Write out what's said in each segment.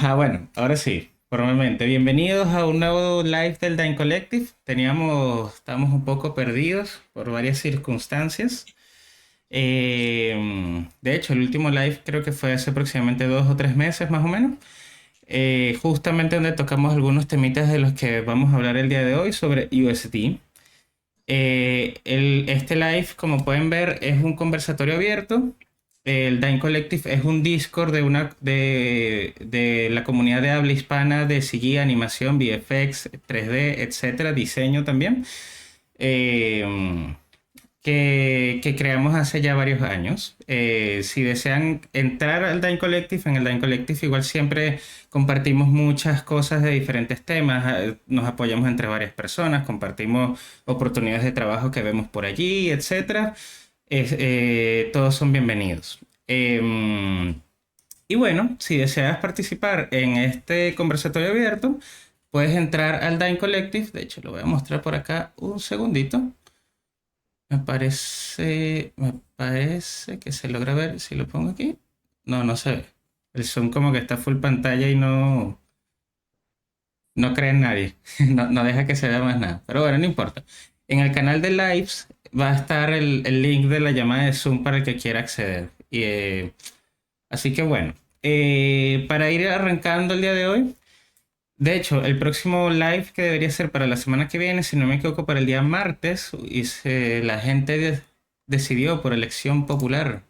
Bueno, ahora sí, formalmente. Bienvenidos a un nuevo live del Dine Collective. Estábamos un poco perdidos por varias circunstancias. De hecho, el último live creo que fue hace aproximadamente 2 o 3 meses más o menos. Justamente donde tocamos algunos temitas de los que vamos a hablar el día de hoy sobre USD. Este live, como pueden ver, es un conversatorio abierto. El Dine Collective es un Discord de la comunidad de habla hispana de CG, animación, VFX, 3D, etcétera, diseño también. Eh, que creamos hace ya varios años. Si desean entrar al Dine Collective, en el Dine Collective igual siempre compartimos muchas cosas de diferentes temas, nos apoyamos entre varias personas, compartimos oportunidades de trabajo que vemos por allí, etcétera. Todos son bienvenidos. Y bueno, si deseas participar en este conversatorio abierto, puedes entrar al Dine Collective. De hecho, lo voy a mostrar por acá un segundito. Me parece que se logra ver si lo pongo aquí. No, no se ve. El zoom como que está full pantalla y no cree en nadie. No deja que se vea más nada. Pero bueno, no importa. En el canal de Lives va a estar el link de la llamada de Zoom para el que quiera acceder. Así que bueno, para ir arrancando el día de hoy. De hecho, el próximo live que debería ser para la semana que viene, si no me equivoco, para el día martes, la gente decidió por elección popular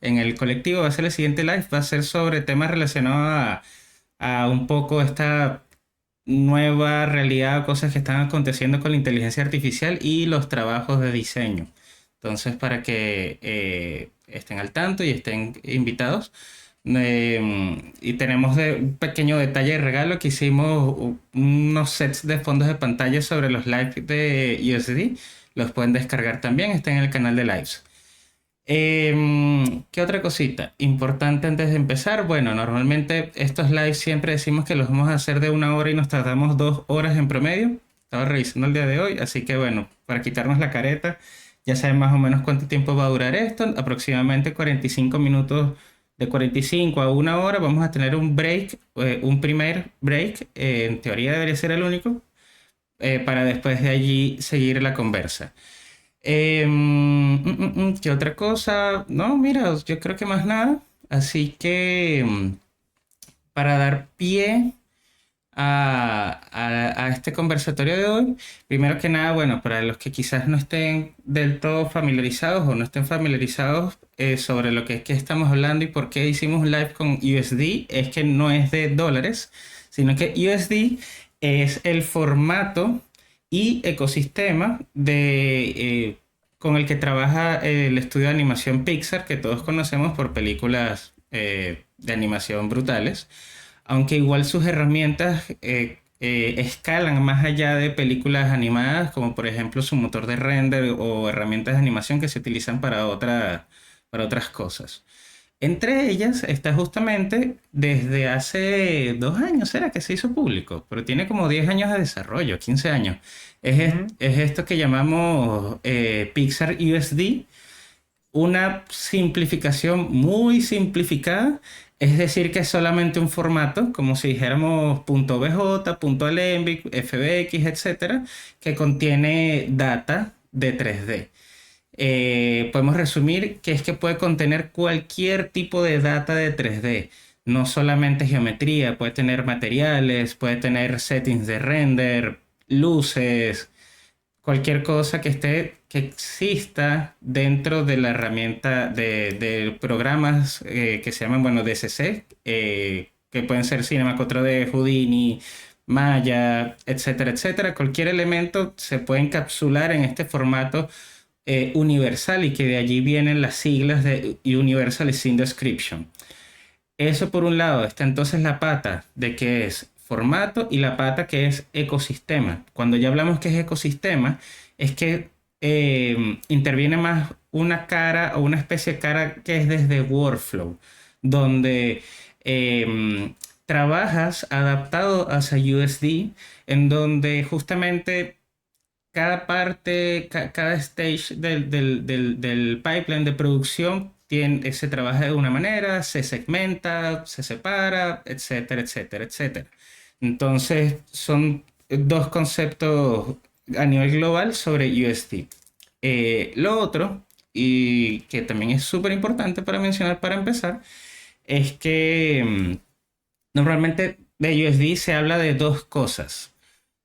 en el colectivo, va a ser el siguiente live, va a ser sobre temas relacionados a un poco esta nueva realidad, cosas que están aconteciendo con la inteligencia artificial y los trabajos de diseño. Entonces, para que estén al tanto y estén invitados. Y tenemos un pequeño detalle de regalo que hicimos unos sets de fondos de pantalla sobre los lives de USD. Los pueden descargar también, está en el canal de lives. ¿Qué otra cosita importante antes de empezar? Bueno, normalmente estos lives siempre decimos que los vamos a hacer de 1 hora y nos tardamos 2 horas en promedio. Estaba revisando el día de hoy, así que bueno, para quitarnos la careta, ya saben más o menos cuánto tiempo va a durar esto, aproximadamente 45 minutos, de 45 a 1 hora. Vamos a tener un break, un primer break, en teoría debería ser el único, para después de allí seguir la conversa. ¿Qué otra cosa? No, mira, yo creo que más nada. Así que para dar pie a este conversatorio de hoy, primero que nada, bueno, para los que quizás no estén del todo familiarizados o no estén familiarizados sobre lo que es que estamos hablando y por qué hicimos un live con USD, es que no es de dólares, sino que USD es el formato y ecosistema con el que trabaja el estudio de animación Pixar, que todos conocemos por películas de animación brutales, aunque igual sus herramientas escalan más allá de películas animadas, como por ejemplo su motor de render o herramientas de animación que se utilizan para otras cosas. Entre ellas está justamente desde hace 2 años, ¿será que se hizo público? Pero tiene como 10 años de desarrollo, 15 años. Ujú. Es esto que llamamos Pixar USD, una simplificación muy simplificada, es decir, que es solamente un formato, como si dijéramos .bj, .alembic, fbx, etcétera, que contiene data de 3D. Podemos resumir que es que puede contener cualquier tipo de data de 3D, no solamente geometría, puede tener materiales, puede tener settings de render, luces, cualquier cosa que exista dentro de la herramienta de programas que se llaman, bueno, DCC, que pueden ser Cinema 4D, Houdini, Maya, etcétera, etcétera. Cualquier elemento se puede encapsular en este formato universal y que de allí vienen las siglas de Universal Scene Description. Eso por un lado, está entonces la pata de que es formato y la pata que es ecosistema. Cuando ya hablamos que es ecosistema, es que interviene más una cara o una especie de cara que es desde workflow, donde trabajas adaptado hacia USD, en donde justamente cada parte, cada stage del pipeline de producción se trabaja de una manera, se segmenta, se separa, etcétera, etcétera, etcétera. Entonces, son dos conceptos a nivel global sobre USD. Lo otro, y que también es súper importante para mencionar para empezar, es que normalmente de USD se habla de dos cosas.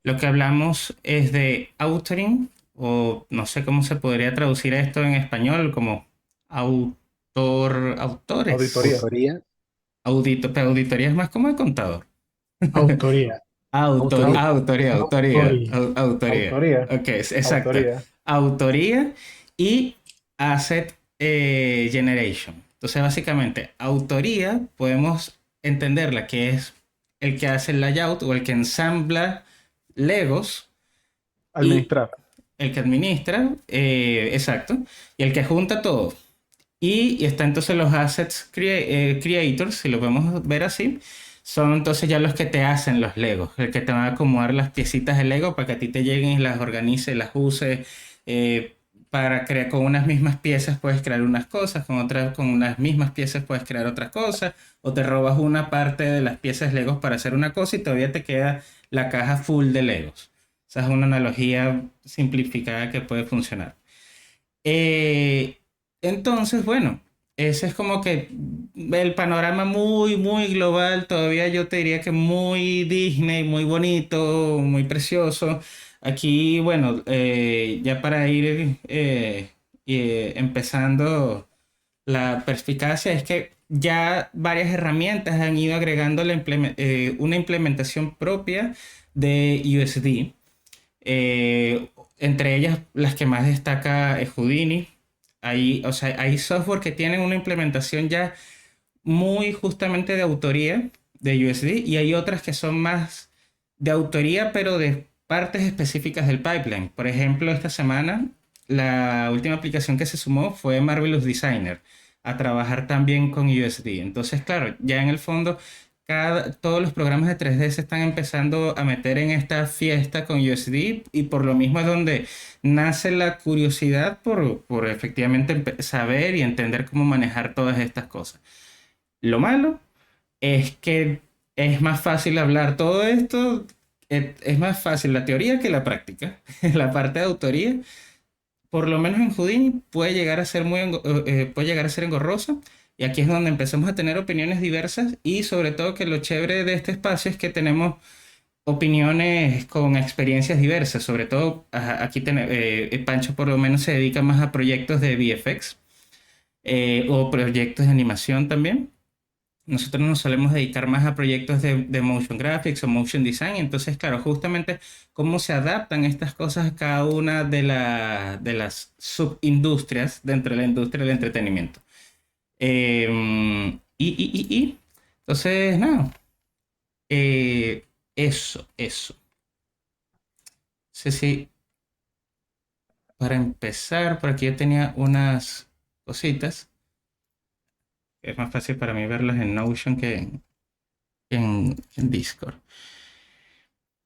Lo que hablamos es de authoring, o no sé cómo se podría traducir esto en español, como autores. Auditoría. Autoría, Pero auditoría es más como el contador. Autoría. Autoría. Autoría. Autoría. Autoría. Ok, exacto. Autoría. Autoría y asset generation. Entonces, básicamente, autoría podemos entenderla que es el que hace el layout o el que ensambla Legos y Administrar. el que administra, exacto, y el que junta todo. Y está entonces los assets creators, si lo podemos ver así, son entonces ya los que te hacen los Legos, el que te van a acomodar las piecitas de Lego para que a ti te lleguen y las organices, las uses. eh, para crear con unas mismas piezas puedes crear unas cosas, con otras, con unas mismas piezas puedes crear otras cosas, o te robas una parte de las piezas Legos para hacer una cosa y todavía te queda la caja full de Legos. Esa es una analogía simplificada que puede funcionar. Eh, entonces, bueno, ese es como que el panorama muy, muy global. Todavía yo te diría que muy Disney, muy bonito, muy precioso. Aquí, bueno, ya para ir empezando la perspicacia, es que ya varias herramientas han ido agregando una implementación propia de USD. Entre ellas, las que más destaca es Houdini. O sea, hay software que tienen una implementación ya muy justamente de autoría de USD y hay otras que son más de autoría, pero de partes específicas del pipeline. Por ejemplo, esta semana la última aplicación que se sumó fue Marvelous Designer a trabajar también con USD. Entonces, claro, ya en el fondo todos los programas de 3D se están empezando a meter en esta fiesta con USD y por lo mismo es donde nace la curiosidad por efectivamente saber y entender cómo manejar todas estas cosas. Lo malo es que es más fácil hablar todo esto, es más fácil la teoría que la práctica. La parte de autoría, por lo menos en Houdini, puede llegar a ser puede llegar a ser engorrosa. Y aquí es donde empezamos a tener opiniones diversas y sobre todo que lo chévere de este espacio es que tenemos opiniones con experiencias diversas. Sobre todo aquí Pancho por lo menos se dedica más a proyectos de VFX o proyectos de animación también. Nosotros nos solemos dedicar más a proyectos de motion graphics o motion design. Entonces, claro, justamente cómo se adaptan estas cosas a cada una de las subindustrias dentro de la industria del entretenimiento. Entonces, nada, eso. Sí, sí, para empezar, por aquí yo tenía unas cositas. Es más fácil para mí verlas en Notion que en Discord.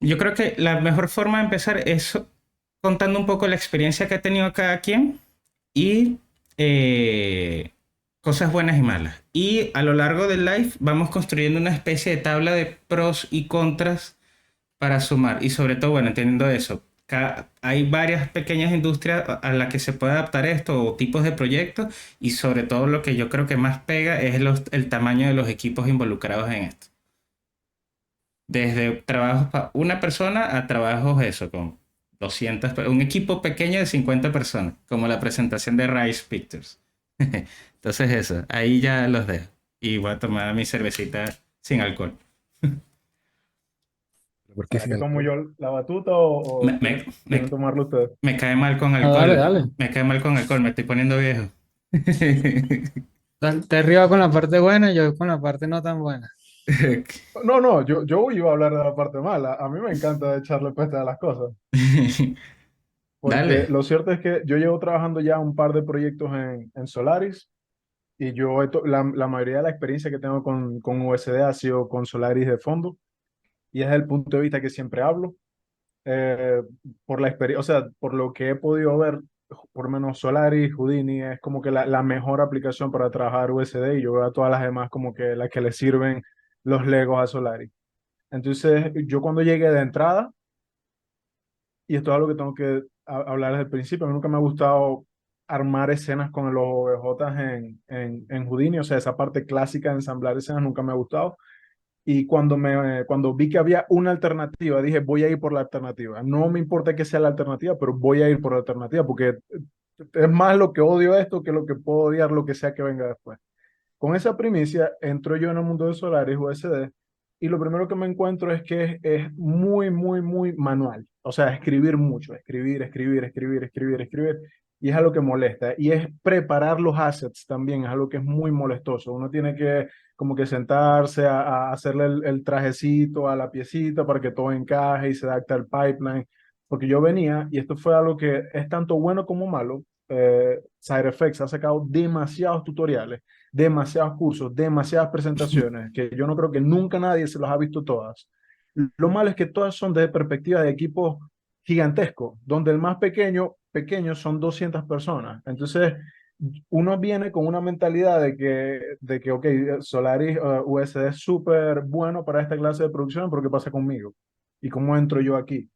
Yo creo que la mejor forma de empezar es contando un poco la experiencia que ha tenido cada quien y eh, cosas buenas y malas. Y a lo largo del live vamos construyendo una especie de tabla de pros y contras para sumar. Y sobre todo, bueno, entendiendo eso, hay varias pequeñas industrias a las que se puede adaptar esto o tipos de proyectos y sobre todo lo que yo creo que más pega es el tamaño de los equipos involucrados en esto. Desde trabajos para una persona a trabajos eso, con 200, un equipo pequeño de 50 personas, como la presentación de Rice Pictures. Entonces eso, ahí ya los dejo. Y voy a tomar mi cervecita sin alcohol. ¿por qué ¿Para sin qué tomo alcohol? yo la batuta Me, o me- quieren me- tomarlo ustedes? me cae mal con No, dale, alcohol. dale. Me cae mal con alcohol, me estoy poniendo viejo. Te arriba con la parte buena, yo con la parte no tan buena. No, no, yo iba a hablar de la parte mala. A mí me encanta echarle peste a las cosas. Porque Dale. lo cierto es que yo llevo trabajando ya un par de proyectos en Solaris y la mayoría de la experiencia que tengo con USD ha sido con Solaris de fondo y es el punto de vista que siempre hablo. eh, por la experiencia, o sea, por lo que he podido ver por lo menos Solaris, Houdini es como que la mejor aplicación para trabajar USD y yo veo a todas las demás como que las que le sirven los Legos a Solaris. Entonces, yo cuando llegué de entrada, y esto es algo que tengo que hablar desde el principio, a mí nunca me ha gustado armar escenas con los OBJs en Houdini, o sea, esa parte clásica de ensamblar escenas nunca me ha gustado. Y cuando vi que había una alternativa, dije, voy a ir por la alternativa. No me importa que sea la alternativa, pero voy a ir por la alternativa, porque es más lo que odio esto que lo que puedo odiar lo que sea que venga después. Con esa primicia, entro yo en el mundo de Solaris USD y lo primero que me encuentro es que es muy, muy, muy manual. O sea, escribir mucho, escribir, escribir, escribir, escribir, escribir. Y es algo que molesta. Y es preparar los assets también, es algo que es muy molestoso. Uno tiene que como que sentarse a hacerle el trajecito a la piecita para que todo encaje y se adapte al pipeline. Porque yo venía, y esto fue algo que es tanto bueno como malo, Side Effects ha sacado demasiados tutoriales, demasiados cursos, demasiadas presentaciones, que yo no creo que nunca nadie se los ha visto todas. Lo malo es que todas son desde perspectiva de equipos gigantescos, donde el más pequeño son 200 personas. Entonces, uno viene con una mentalidad de que ok, Solaris USD es súper bueno para esta clase de producción, pero ¿qué pasa conmigo? ¿Y cómo entro yo aquí?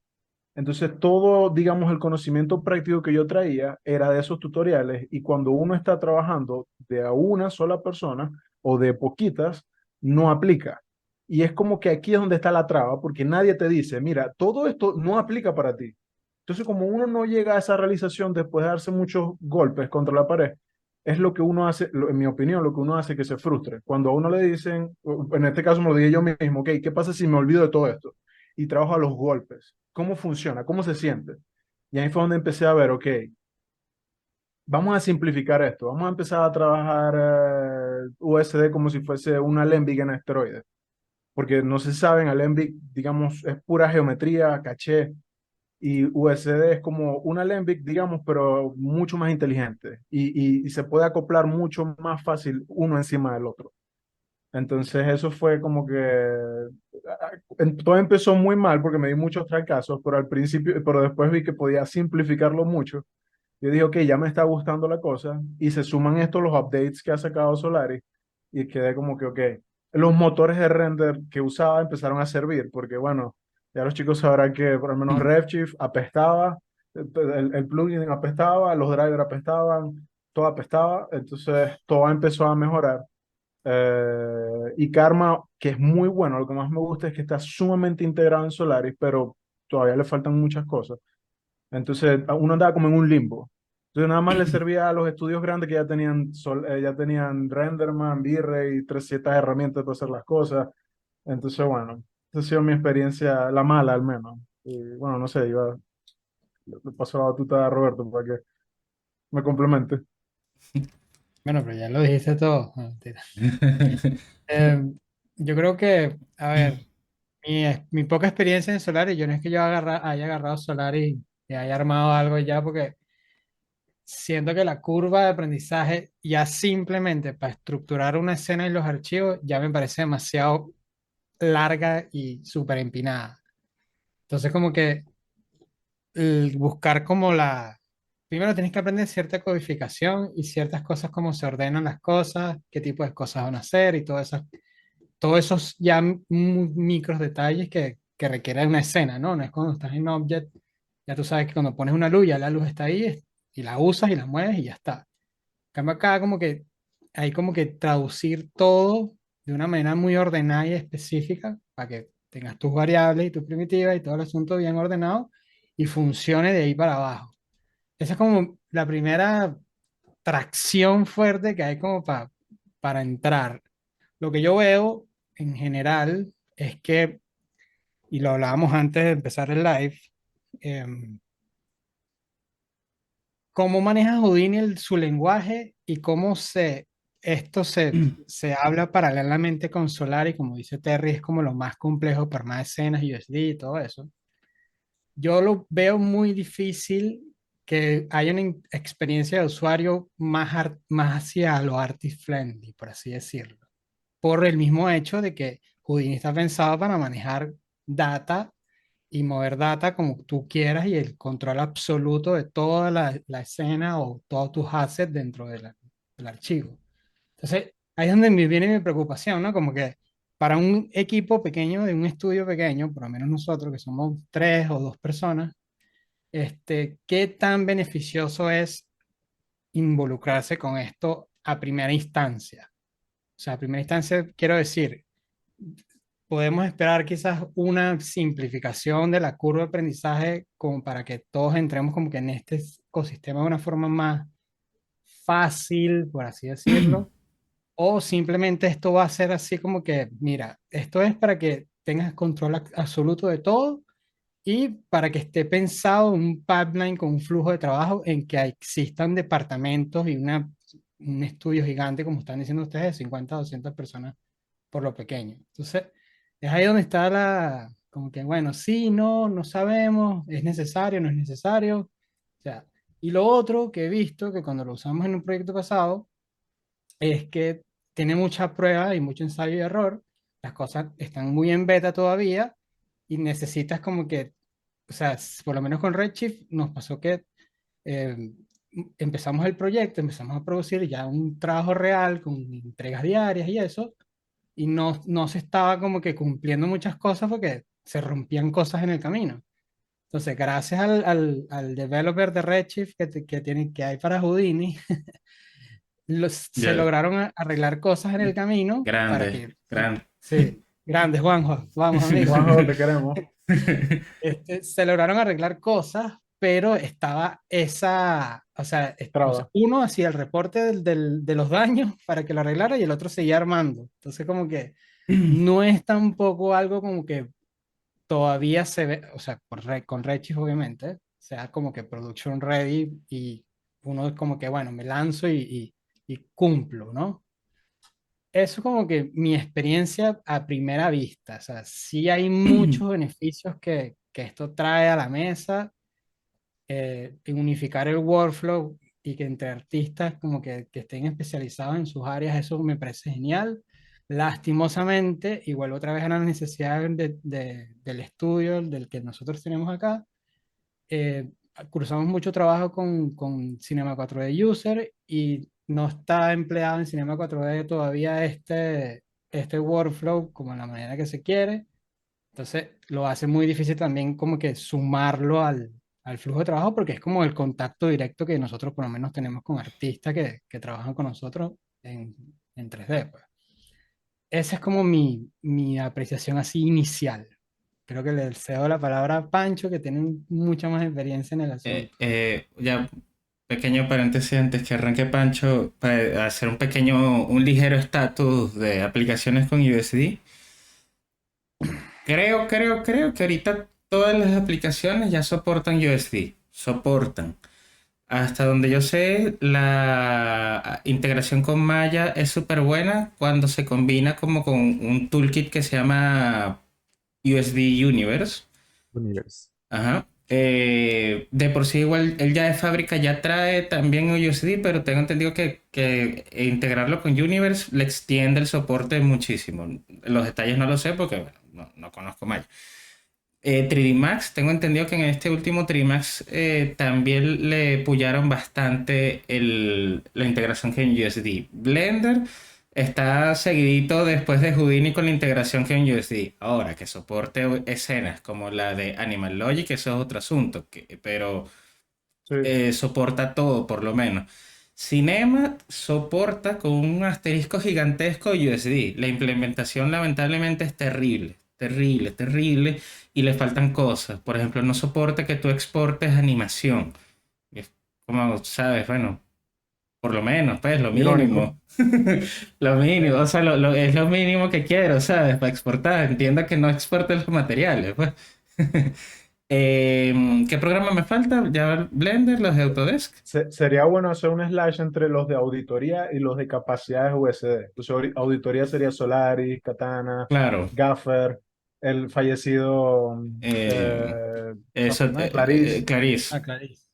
Entonces, todo, digamos, el conocimiento práctico que yo traía era de esos tutoriales y cuando uno está trabajando de a una sola persona o de poquitas, no aplica. Y es como que aquí es donde está la traba, porque nadie te dice, mira, todo esto no aplica para ti. Entonces, como uno no llega a esa realización después de darse muchos golpes contra la pared, es lo que uno hace, en mi opinión, lo que uno hace que se frustre. Cuando a uno le dicen, en este caso me lo dije yo mismo, ok, ¿qué pasa si me olvido de todo esto? Y trabajo a los golpes. ¿Cómo funciona? ¿Cómo se siente? Y ahí fue donde empecé a ver, ok, vamos a simplificar esto. Vamos a empezar a trabajar USD como si fuese una Alembic en esteroides. Porque no se saben, Alembic, digamos, es pura geometría, caché, y USD es como una Alembic, digamos, pero mucho más inteligente. Y se puede acoplar mucho más fácil uno encima del otro. Entonces eso fue como que todo empezó muy mal porque me di muchos fracasos, pero al principio, pero después vi que podía simplificarlo mucho. Yo dije, ok, ya me está gustando la cosa y se suman estos los updates que ha sacado Solaris y quedé como que, ok, los motores de render que usaba empezaron a servir porque bueno, ya los chicos sabrán que por lo menos Redshift apestaba, el plugin apestaba, los drivers apestaban, todo apestaba, entonces todo empezó a mejorar. Y Karma, que es muy bueno, lo que más me gusta es que está sumamente integrado en Solaris, pero todavía le faltan muchas cosas. Entonces uno andaba como en un limbo. Entonces nada más le servía a los estudios grandes que ya tenían Renderman, V-Ray, 300 herramientas para hacer las cosas. Entonces, bueno, esa ha sido mi experiencia, la mala al menos. Y bueno, no sé, le paso la batuta a Roberto para que me complemente. Bueno, pero ya lo dijiste todo. No, mentira. Eh, yo creo que, a ver, mi poca experiencia en Solaris, yo no es que yo haya agarrado Solaris y haya armado algo ya, porque siento que la curva de aprendizaje ya simplemente para estructurar una escena en los archivos ya me parece demasiado larga y súper empinada. Entonces, como que el buscar como primero tienes que aprender cierta codificación y ciertas cosas, cómo se ordenan las cosas, qué tipo de cosas van a hacer y todos esos ya micros detalles que requieren una escena, ¿no? No es cuando estás en Object, ya tú sabes que cuando pones una luz, ya la luz está ahí y la usas y la mueves y ya está. En cambio acá como que hay como que traducir todo de una manera muy ordenada y específica para que tengas tus variables y tus primitivas y todo el asunto bien ordenado y funcione de ahí para abajo. Esa es como la primera tracción fuerte que hay como para entrar. Lo que yo veo en general es que, y lo hablábamos antes de empezar el live, em, cómo maneja Houdini su lenguaje y cómo esto se habla paralelamente con Solari, como dice Terry, es como lo más complejo para más escenas, USD y todo eso. Yo lo veo muy difícil que haya una experiencia de usuario más hacia lo artist friendly, por así decirlo, por el mismo hecho de que Houdini está pensado para manejar data y mover data como tú quieras y el control absoluto de toda la escena o todos tus assets dentro del archivo. Entonces, ahí es donde me viene mi preocupación, ¿no? Como que para un equipo pequeño, de un estudio pequeño, por lo menos nosotros que somos 3 o 2 personas, ¿qué tan beneficioso es involucrarse con esto a primera instancia? O sea, a primera instancia quiero decir, podemos esperar quizás una simplificación de la curva de aprendizaje como para que todos entremos como que en este ecosistema de una forma más fácil, por así decirlo, o simplemente esto va a ser así como que, mira, esto es para que tengas control absoluto de todo y para que esté pensado en un pipeline con un flujo de trabajo en que existan departamentos y un estudio gigante, como están diciendo ustedes, de 50 o 200 personas por lo pequeño. Entonces, es ahí donde está como que, bueno, sí, no, no sabemos, es necesario, no es necesario. O sea, y lo otro que he visto, que cuando lo usamos en un proyecto pasado, es que tiene mucha prueba y mucho ensayo y error. Las cosas están muy en beta todavía y necesitas como que, o sea, por lo menos con Redshift nos pasó que eh, empezamos el proyecto, empezamos a producir ya un trabajo real con entregas diarias y eso, y no se estaba como que cumpliendo muchas cosas porque se rompían cosas en el camino. Entonces, gracias al developer de Redshift que hay para Houdini, se Ya, lograron arreglar cosas en el camino para grande, que, grande. sí, grandes, Juanjo, vamos amigo. Juanjo, te queremos. Se lograron arreglar cosas, pero estaba o sea, Traba. uno hacía el reporte de los daños para que lo arreglara y el otro seguía armando. Entonces, como que no es tampoco algo como que todavía se ve, o sea, con Redshift obviamente, sea como que production ready y uno es como que, bueno, me lanzo y cumplo, ¿no? Eso como que mi experiencia a primera vista, o sea, sí hay muchos beneficios que esto trae a la mesa, en unificar el workflow y que entre artistas como que estén especializados en sus áreas, eso me parece genial. Lastimosamente, y vuelvo otra vez a la necesidad del estudio del que nosotros tenemos acá, eh, cruzamos mucho trabajo con Cinema 4D User y no está empleado en Cinema 4D todavía este workflow como en la manera que se quiere. Entonces lo hace muy difícil también como que sumarlo al flujo de trabajo porque es como el contacto directo que nosotros por lo menos tenemos con artistas que trabajan con nosotros en 3D, pues. Esa es como mi apreciación así inicial. Creo que le cedo la palabra a Pancho, que tiene mucha más experiencia en el asunto. Ya, pequeño paréntesis antes que arranque Pancho, para hacer un ligero estatus de aplicaciones con USD. Creo que ahorita todas las aplicaciones ya soportan USD. Soportan. Hasta donde yo sé, la integración con Maya es súper buena cuando se combina como con un toolkit que se llama USD Universe. Universe. Ajá. De por sí igual él ya de fábrica ya trae también USD, pero tengo entendido que integrarlo con Universe le extiende el soporte muchísimo. Los detalles no lo sé porque bueno, no conozco Maya. 3D Max, tengo entendido que en este último 3D Max también le pullaron bastante la integración que en USD. Blender está seguidito después de Houdini con la integración que en USD. Ahora, que soporte escenas como la de Animal Logic, eso es otro asunto, pero Sí. soporta todo por lo menos. Cinema soporta con un asterisco gigantesco USD. La implementación lamentablemente es terrible, terrible, terrible y le faltan cosas. Por ejemplo, no soporta que tú exportes animación. Es como, sabes, bueno, por lo menos, pues, lo Irónico. mínimo. Lo mínimo, o sea, es lo mínimo que quiero, ¿sabes? Para exportar. Entienda que no exportes los materiales, pues. ¿Qué programa me falta? Ya Blender, los de Autodesk. Sería bueno hacer un slash entre los de auditoría y los de capacidades USD. Entonces, auditoría sería Solaris, Katana, Claro. Gaffer, el fallecido Eh, eso, Software Maker. Clarice, Clarice. Ah, Clarice.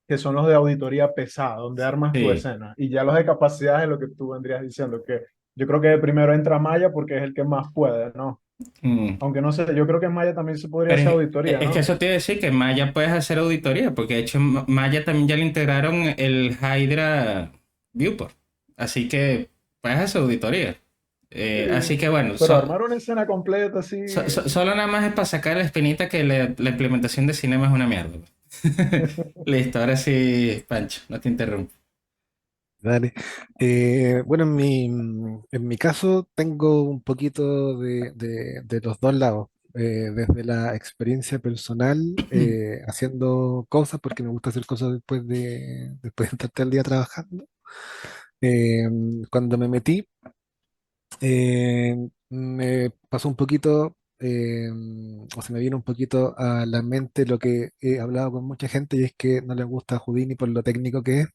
que son los de auditoría pesada, donde armas tu Sí. escena. Y ya los de capacidades es lo que tú vendrías diciendo, que yo creo que primero entra Maya porque es el que más puede, ¿no? Mm. Aunque no sé, yo creo que en Maya también se podría Pero hacer auditoría, es que ¿no? eso te iba a decir que en Maya puedes hacer auditoría, porque de hecho en Maya también ya le integraron el Hydra Viewport. Así que puedes hacer auditoría. Sí, Así que bueno, pero armar una escena completa así. solo nada más es para sacar la espinita que la implementación de cinema es una mierda. Listo, ahora sí, Pancho, no te interrumpo. Dale. Bueno, en mi caso tengo un poquito de los dos lados. Desde la experiencia personal, haciendo cosas, porque me gusta hacer cosas después de estar todo el día trabajando. Eh, Cuando me metí, me pasó un poquito, o se me vino un poquito a la mente lo que he hablado con mucha gente, y es que no les gusta Houdini por lo técnico que es.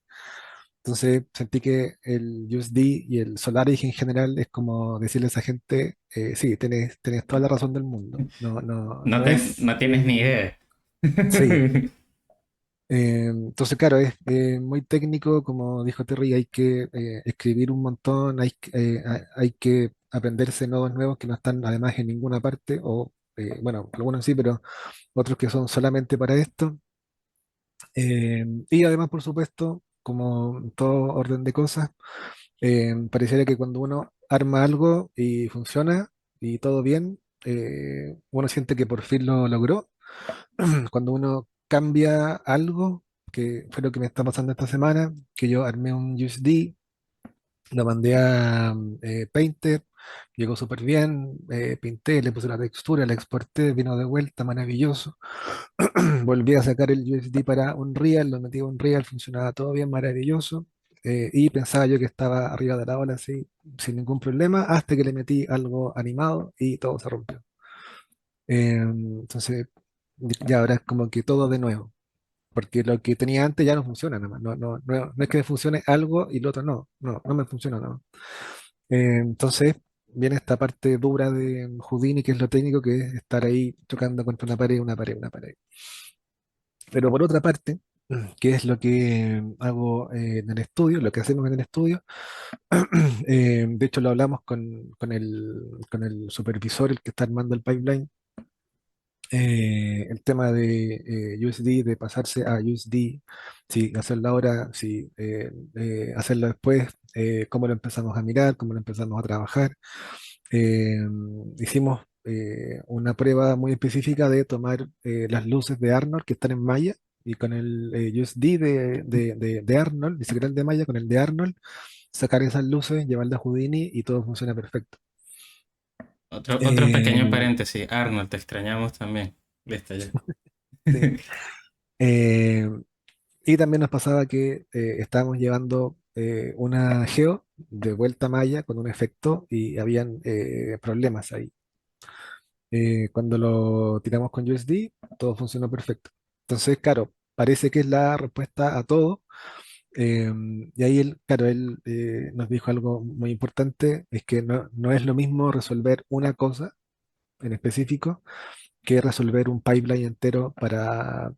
Entonces sentí que el USD y el Solaris en general es como decirle a esa gente, sí, tenés toda la razón del mundo. No, no, No, no es, no tienes ni idea. sí. Entonces, claro, es muy técnico, como dijo Terry, hay que escribir un montón, hay que aprenderse nodos nuevos que no están además en ninguna parte, o bueno, algunos sí, pero otros que son solamente para esto. Y además, por supuesto, como en todo orden de cosas, pareciera que cuando uno arma algo y funciona y todo bien, uno siente que por fin lo logró. Cuando uno cambia algo, que fue lo que me está pasando esta semana, que yo armé un USD, lo mandé a Painter, llegó súper bien, pinté, le puse la textura, la exporté, vino de vuelta, maravilloso. Volví a sacar el USD para Unreal, lo metí a Unreal, funcionaba todo bien, maravilloso. Y pensaba yo que estaba arriba de la ola así, sin ningún problema, hasta que le metí algo animado y todo se rompió. Entonces, ya ahora es como que todo de nuevo, porque lo que tenía antes ya no funciona nada más. No es que me funcione algo y lo otro no me funciona nada más. Entonces, viene esta parte dura de Houdini, que es lo técnico, que es estar ahí tocando contra una pared, una pared, una pared. Pero por otra parte, que es lo que hago en el estudio, lo que hacemos en el estudio, de hecho lo hablamos con el supervisor, el que está armando el pipeline, el tema de USD, de pasarse a USD, si hacerlo ahora, si hacerlo después, cómo lo empezamos a mirar, cómo lo empezamos a trabajar. Eh, Hicimos una prueba muy específica de tomar las luces de Arnold que están en Maya, y con el USD de Arnold, ni siquiera el de Maya, con el de Arnold, sacar esas luces, llevarlas a Houdini y todo funciona perfecto. Otro pequeño Eh, paréntesis. Arnold, te extrañamos también. Listo, ya. sí. Eh, y también nos pasaba que estábamos llevando una geo de vuelta a Maya con un efecto y habían problemas ahí. Cuando lo tiramos con USD, todo funcionó perfecto. Entonces, claro, parece que es la respuesta a todo. eh, y ahí, claro, él nos dijo algo muy importante, es que no es lo mismo resolver una cosa en específico que resolver un pipeline entero para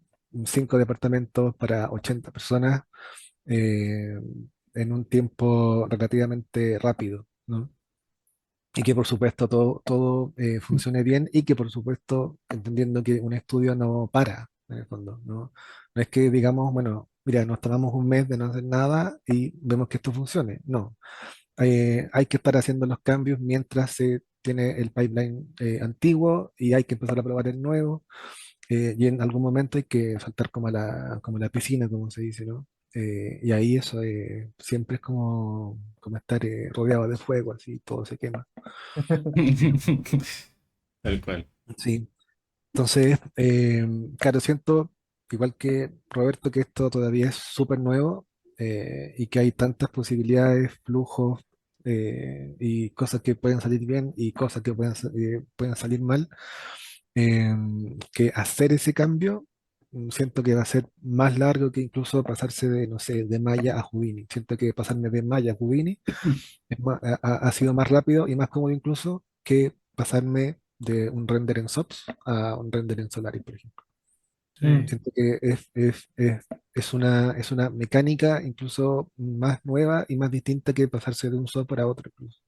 5 departamentos, para 80 personas, eh, en un tiempo relativamente rápido, ¿no? Y que por supuesto todo funcione bien, y que por supuesto entendiendo que un estudio no para, en el fondo, ¿no? No es que digamos, bueno, mira, nos tomamos un mes de no hacer nada y vemos que esto funcione. No, hay que estar haciendo los cambios mientras se tiene el pipeline antiguo, y hay que empezar a probar el nuevo, y en algún momento hay que saltar como a la piscina, como se dice, ¿no? Y ahí eso siempre es como estar rodeado de fuego, así todo se quema. Tal cual. Sí, entonces, claro, siento, igual que Roberto, que esto todavía es súper nuevo, y que hay tantas posibilidades, flujos, y cosas que pueden salir bien y cosas que pueden salir mal, eh, que hacer ese cambio, siento que va a ser más largo que incluso pasarse de, no sé, de Maya a Houdini. Siento que pasarme de Maya a Houdini ha sido más rápido y más cómodo incluso que pasarme de un render en SOPS a un render en Solaris, por ejemplo. Mm. Siento que es una mecánica incluso más nueva y más distinta que pasarse de un software a otro incluso.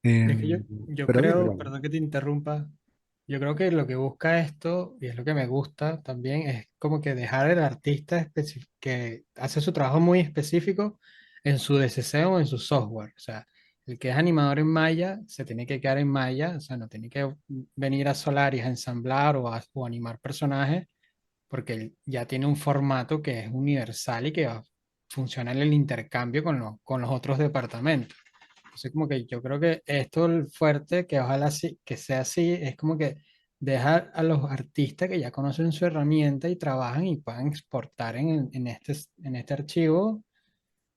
Es que Em, yo pero bien, creo, igual. perdón que te interrumpa, yo creo que lo que busca esto, y es lo que me gusta también, es como que dejar al artista que hace su trabajo muy específico en su DCC o en su software. O sea, el que es animador en Maya se tiene que quedar en Maya, o sea, no tiene que venir a Solaris a ensamblar o animar personajes, porque él ya tiene un formato que es universal y que funciona en el intercambio con los otros departamentos. Entonces, como que yo creo que esto el fuerte, que ojalá que sea así, es como que dejar a los artistas que ya conocen su herramienta y trabajan y puedan exportar en este archivo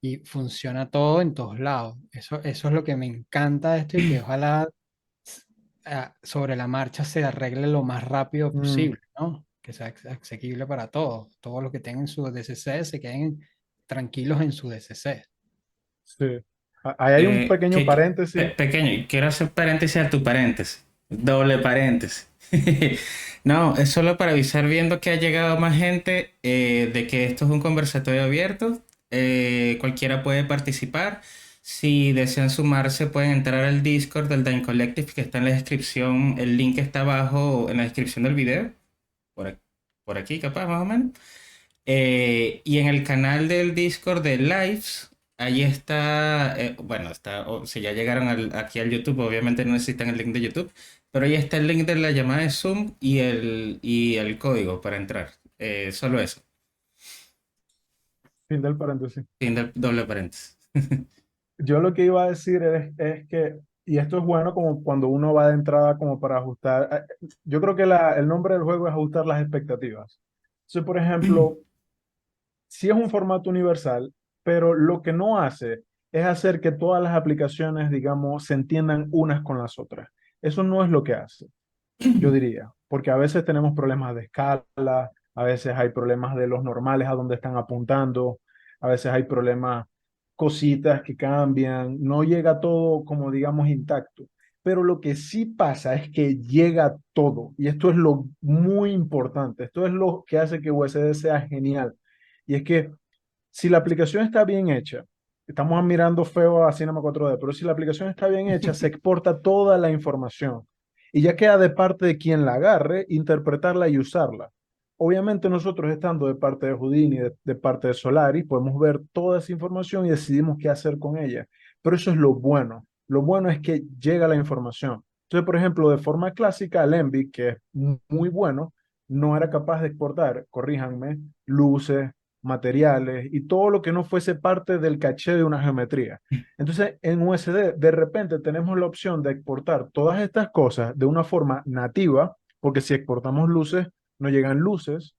y funciona todo en todos lados. Eso es lo que me encanta de esto y que ojalá sobre la marcha se arregle lo más rápido Mm, posible, ¿no? Que sea asequible para todos. Todos los que tengan su DCC se queden tranquilos en su DCC. sí. Ahí hay un pequeño paréntesis. Pequeño, quiero hacer paréntesis a tu paréntesis. Doble paréntesis. No, es solo para avisar viendo que ha llegado más gente de que esto es un conversatorio abierto. Cualquiera puede participar. Si desean sumarse, pueden entrar al Discord del Dine Collective que está en la descripción. El link está abajo en la descripción del video. Por, por aquí, capaz, más o menos. Y en el canal del Discord de Lives, ahí está, bueno, está, si ya llegaron aquí al YouTube, obviamente no necesitan el link de YouTube, pero ahí está el link de la llamada de Zoom y el código para entrar. Solo eso, Fin del paréntesis. fin del doble paréntesis. Yo lo que iba a decir es que, y esto es bueno como cuando uno va de entrada como para ajustar, yo creo que el nombre del juego es ajustar las expectativas. Entonces, por ejemplo, sí es un formato universal, pero lo que no hace es hacer que todas las aplicaciones, digamos, se entiendan unas con las otras. Eso no es lo que hace, yo diría, porque a veces tenemos problemas de escala, a veces hay problemas de los normales a donde están apuntando, a veces hay problemas, cositas que cambian, no llega todo como digamos intacto. Pero lo que sí pasa es que llega todo, y esto es lo muy importante, esto es lo que hace que USD sea genial. Y es que si la aplicación está bien hecha, estamos mirando feo a Cinema 4D, pero si la aplicación está bien hecha, se exporta toda la información y ya queda de parte de quien la agarre, interpretarla y usarla. Obviamente nosotros estando de parte de Houdini, de parte de Solaris, podemos ver toda esa información y decidimos qué hacer con ella. Pero eso es lo bueno. Lo bueno es que llega la información. Entonces, por ejemplo, de forma clásica, el Envy, que es muy bueno, no era capaz de exportar, corríjanme, luces, materiales y todo lo que no fuese parte del caché de una geometría. Entonces, en USD, de repente tenemos la opción de exportar todas estas cosas de una forma nativa, porque si exportamos luces, no llegan luces,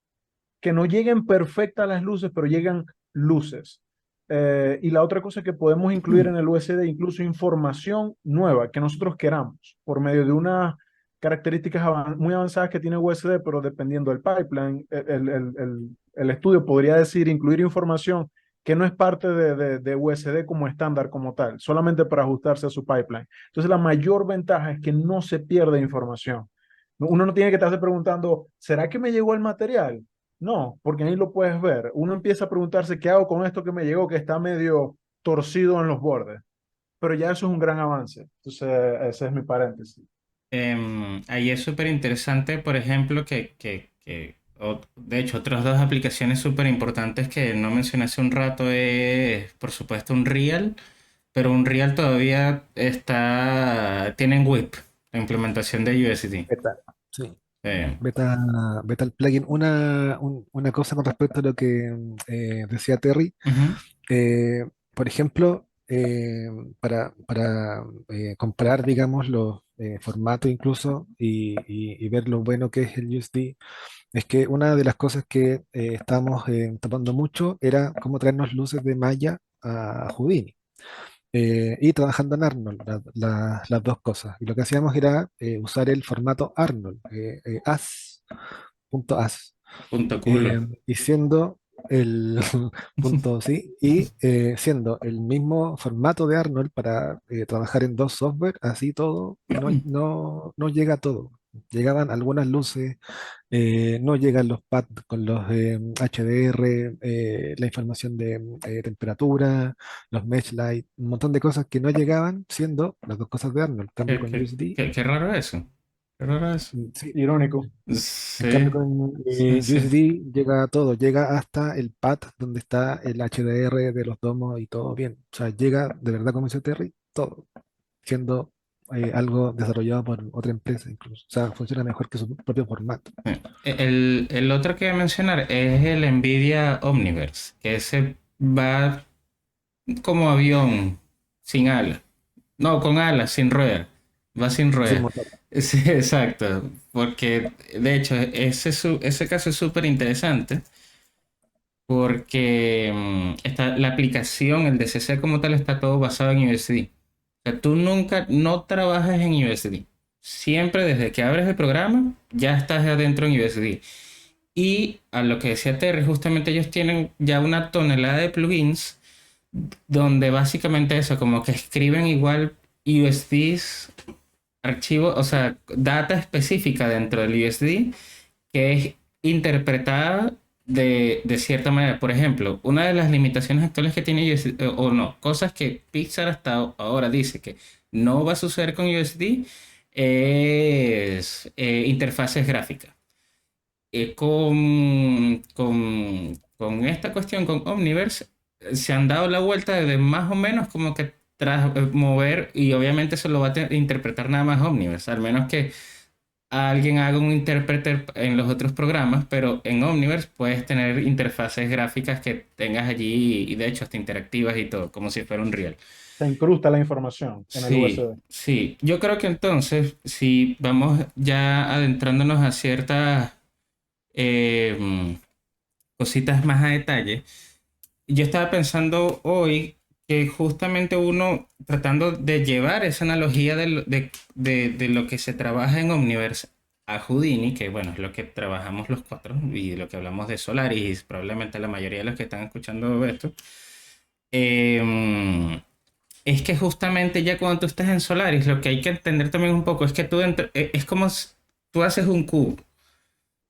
que no lleguen perfectas las luces, pero llegan luces. Y la otra cosa que podemos incluir en el USD, incluso información nueva que nosotros queramos, por medio de unas características muy avanzadas que tiene USD, pero dependiendo del pipeline, el estudio podría decir incluir información que no es parte de USD como estándar como tal, solamente para ajustarse a su pipeline. Entonces, la mayor ventaja es que no se pierde información. Uno no tiene que estarse preguntando, ¿será que me llegó el material? No, porque ahí lo puedes ver. Uno empieza a preguntarse qué hago con esto que me llegó, que está medio torcido en los bordes. Pero ya eso es un gran avance. Entonces, ese es mi paréntesis. Ahí es súper interesante, por ejemplo, de hecho, otras dos aplicaciones súper importantes que no mencioné hace un rato es, por supuesto, Unreal, pero Unreal todavía tiene en WIP, la implementación de USD. Beta, sí. Eh, Beta, beta el plugin. Una cosa con respecto a lo que decía Terry. Ujú. Por ejemplo, para comparar, digamos, los formatos incluso y ver lo bueno que es el USD, es que una de las cosas que estábamos tapando mucho era cómo traernos luces de Maya a Houdini. Y trabajando en Arnold, las dos cosas. Y lo que hacíamos era usar el formato Arnold, as.as, Punto culo. y siendo el punto sí, y siendo el mismo formato de Arnold para trabajar en dos software, así todo, no llega a todo. Llegaban algunas luces, no llegan los pads con los HDR, la información de temperatura, los mesh light, un montón de cosas que no llegaban siendo las dos cosas de Arnold. En cambio Qué, con qué- USD, qué raro eso. Qué raro eso. sí, Irónico. en cambio Sí, con sí, sí. USD llega a todo, llega hasta el pad donde está el HDR de los domos y todo bien. O sea, llega de verdad, como dice Terry, todo, siendo algo desarrollado por otra empresa incluso. O sea, funciona mejor que su propio formato. El otro que voy a mencionar es el Nvidia Omniverse, que ese va como avión, sin alas. No, con alas, sin ruedas. Va sin Sin ruedas. motor. Sí, exacto. Porque, de hecho, ese caso es súper interesante porque la aplicación, el DCC como tal, está todo basado en USD. O sea, tú nunca no trabajas en USD. Siempre desde que abres el programa, ya estás adentro en USD. Y a lo que decía Terry, justamente ellos tienen ya una tonelada de plugins donde básicamente eso, como que escriben igual USDs, archivos, o sea, data específica dentro del USD que es interpretada de cierta manera. Por ejemplo, una de las limitaciones actuales que tiene USD, o no, cosas que Pixar hasta ahora dice que no va a suceder con USD, es interfaces gráficas. Con esta cuestión, con Omniverse, se han dado la vuelta de más o menos como que tras mover, y obviamente eso lo va a interpretar nada más Omniverse, al menos que alguien haga un intérprete en los otros programas, pero en Omniverse puedes tener interfaces gráficas que tengas allí y de hecho hasta interactivas y todo, como si fuera un real. Se incrusta la información en el Sí, USB. sí. Yo creo que entonces, si vamos ya adentrándonos a ciertas eh, cositas más a detalle, yo estaba pensando hoy que justamente uno tratando de llevar esa analogía de lo que se trabaja en Omniverse a Houdini, que bueno, es lo que trabajamos los cuatro y lo que hablamos de Solaris, y probablemente la mayoría de los que están escuchando esto, es que justamente ya cuando tú estás en Solaris, lo que hay que entender también un poco es que es como tú haces un cubo.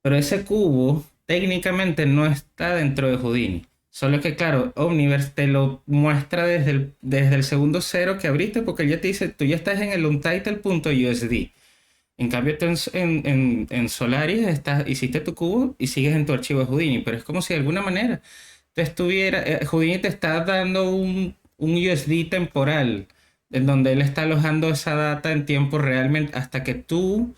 Pero ese cubo técnicamente no está dentro de Houdini. Solo que, claro, Omniverse te lo muestra desde el segundo cero que abriste, porque él ya te dice, tú ya estás en el untitled.usd. En cambio, tú en Solaris hiciste tu cubo y sigues en tu archivo de Houdini, pero es como si de alguna manera Houdini te está dando un USD temporal, en donde él está alojando esa data en tiempo realmente hasta que tú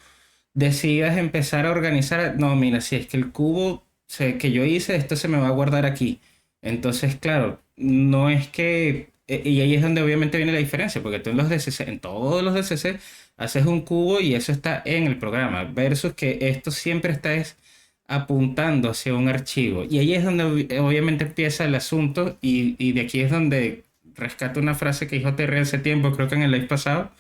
decidas empezar a organizar, no, mira, si es que el cubo que yo hice, esto se me va a guardar aquí. Entonces, claro, no es que, y ahí es donde obviamente viene la diferencia, porque tú en los DCC, en todos los DCC, haces un cubo y eso está en el programa, versus que esto siempre está apuntando hacia un archivo. Y ahí es donde obviamente empieza el asunto y de aquí es donde rescato una frase que dijo Terry hace tiempo, creo que en el live pasado,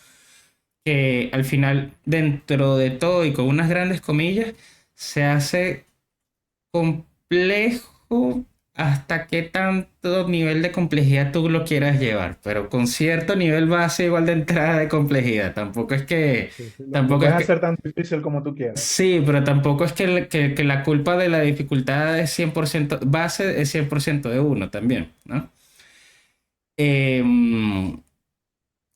que al final, dentro de todo y con unas grandes comillas, se hace complejo hasta qué tanto nivel de complejidad tú lo quieras llevar, pero con cierto nivel base igual de entrada de complejidad. Sí, sí, lo Tampoco puedes es que, hacer tan difícil como tú quieras. sí, pero tampoco es que la culpa de la dificultad es 100% base, es 100% de uno también, ¿no? Em,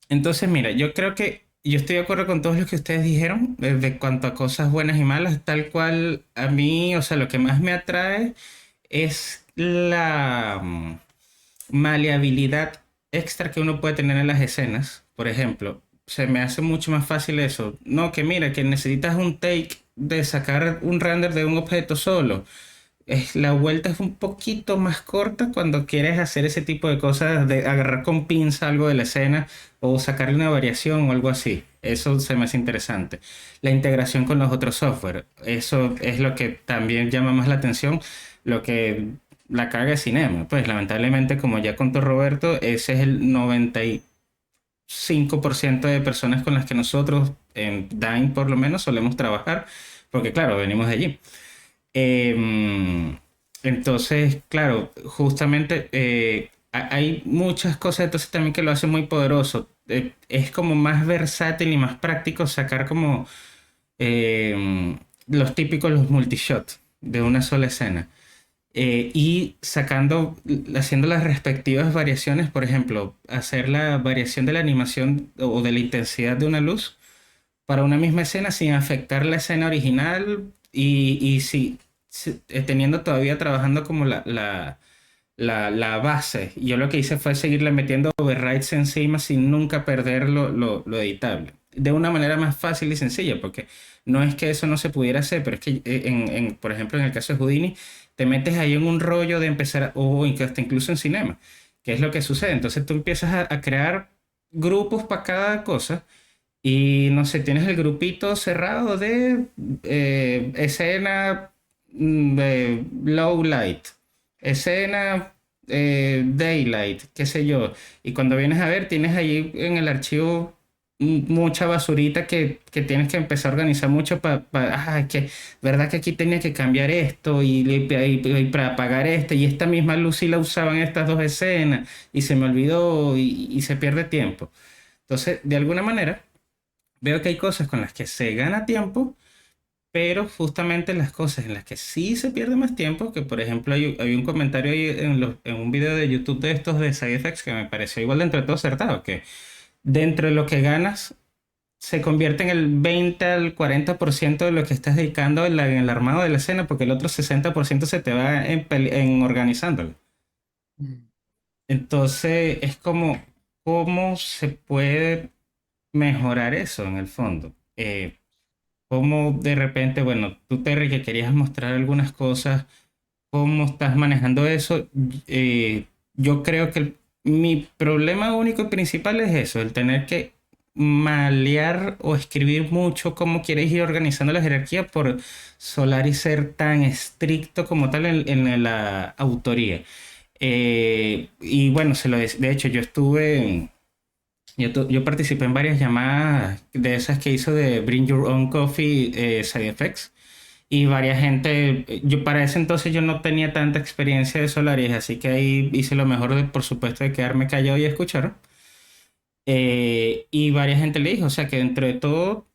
Entonces, mira, yo creo que yo estoy de acuerdo con todos los que ustedes dijeron, de cuanto a cosas buenas y malas, tal cual a mí, o sea, lo que más me atrae es la maleabilidad extra que uno puede tener en las escenas. Por ejemplo, se me hace mucho más fácil eso. No, que mira, que necesitas un take de sacar un render de un objeto solo. La vuelta es un poquito más corta cuando quieres hacer ese tipo de cosas, de agarrar con pinza algo de la escena o sacarle una variación o algo así. Eso se me hace interesante. La integración con los otros software, eso es lo que también llama más la atención, lo que la carga de cinema. Pues lamentablemente, como ya contó Roberto, ese es el 95% de personas con las que nosotros en Dyn por lo menos solemos trabajar, porque claro, venimos de allí. Em, entonces, claro, justamente hay muchas cosas entonces también que lo hacen muy poderoso. Es como más versátil y más práctico sacar como eh, los típicos, los multishot de una sola escena. Y haciendo las respectivas variaciones, por ejemplo, hacer la variación de la animación o de la intensidad de una luz para una misma escena sin afectar la escena original y teniendo todavía trabajando como la base. Yo lo que hice fue seguirle metiendo overrides encima sin nunca perder lo editable. De una manera más fácil y sencilla, porque no es que eso no se pudiera hacer, pero es que, por ejemplo, en el caso de Houdini, te metes ahí en un rollo de empezar, o hasta incluso en cinema, que es lo que sucede. Entonces tú empiezas a crear grupos para cada cosa. Y no sé, tienes el grupito cerrado de escena de low light, escena daylight, qué sé yo. Y cuando vienes a ver, tienes ahí en el archivo mucha basurita que tienes que empezar a organizar mucho es que, verdad que aquí tenía que cambiar esto y para apagar este, y esta misma luz sí la usaban en estas dos escenas, y se me olvidó y se pierde tiempo. Entonces, de alguna manera veo que hay cosas con las que se gana tiempo, pero justamente las cosas en las que sí se pierde más tiempo, que por ejemplo hay un comentario ahí en un video de YouTube de estos de SideFX que me pareció igual de entre todo acertado, que dentro de lo que ganas se convierte en el 20 al 40% de lo que estás dedicando en el armado de la escena, porque el otro 60% se te va en organizándolo. Mm. Entonces es como, ¿cómo se puede mejorar eso en el fondo? Cómo de repente, bueno, tú, Terry, que querías mostrar algunas cosas, cómo estás manejando eso. Yo creo que mi problema único y principal es eso, el tener que malear o escribir mucho cómo quieres ir organizando la jerarquía por Solari ser tan estricto como tal en la autoría. Y bueno, de hecho, yo participé en varias llamadas de esas que hizo de Bring Your Own Coffee, Side Effects, y varias gente, yo para ese entonces yo no tenía tanta experiencia de Solaris, así que ahí hice lo mejor, por supuesto, de quedarme callado y escuchar. Y varias gente le dijo, o sea, que dentro de todo,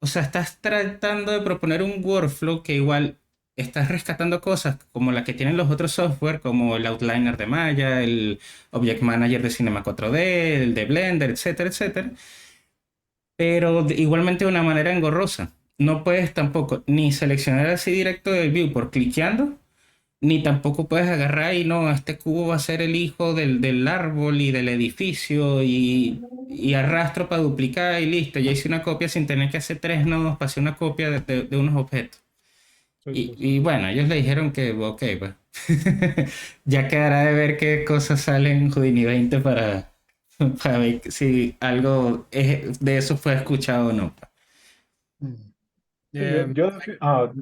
o sea, estás tratando de proponer un workflow que igual estás rescatando cosas como las que tienen los otros software, como el Outliner de Maya, el Object Manager de Cinema 4D, el de Blender, etcétera, etcétera, pero igualmente de una manera engorrosa. No puedes tampoco ni seleccionar así directo del view por cliqueando, ni tampoco puedes agarrar y no, este cubo va a ser el hijo del árbol y del edificio y arrastro para duplicar y listo. Ya hice una copia sin tener que hacer tres nodos para hacer una copia de unos objetos. Sí, Y, sí, sí. y bueno, ellos le dijeron que, ok, pues ya quedará de ver qué cosas salen en Houdini 20 para ver si algo de eso fue escuchado o no. Mm. Sí, yo,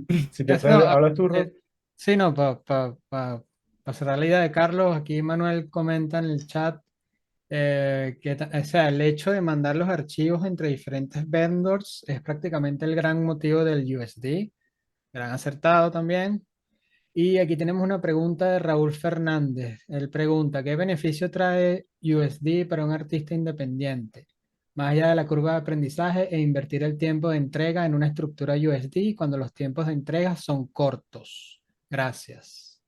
Eh, si quieres, no, hablas tú, Ro. sí, no, para cerrar la idea de Carlos, aquí Manuel comenta en el chat o sea, el hecho de mandar los archivos entre diferentes vendors es prácticamente el gran motivo del USD, gran acertado también. Y aquí tenemos una pregunta de Raúl Fernández. Él pregunta, ¿qué beneficio trae USD para un artista independiente? Más allá de la curva de aprendizaje e invertir el tiempo de entrega en una estructura USD cuando los tiempos de entrega son cortos. Gracias.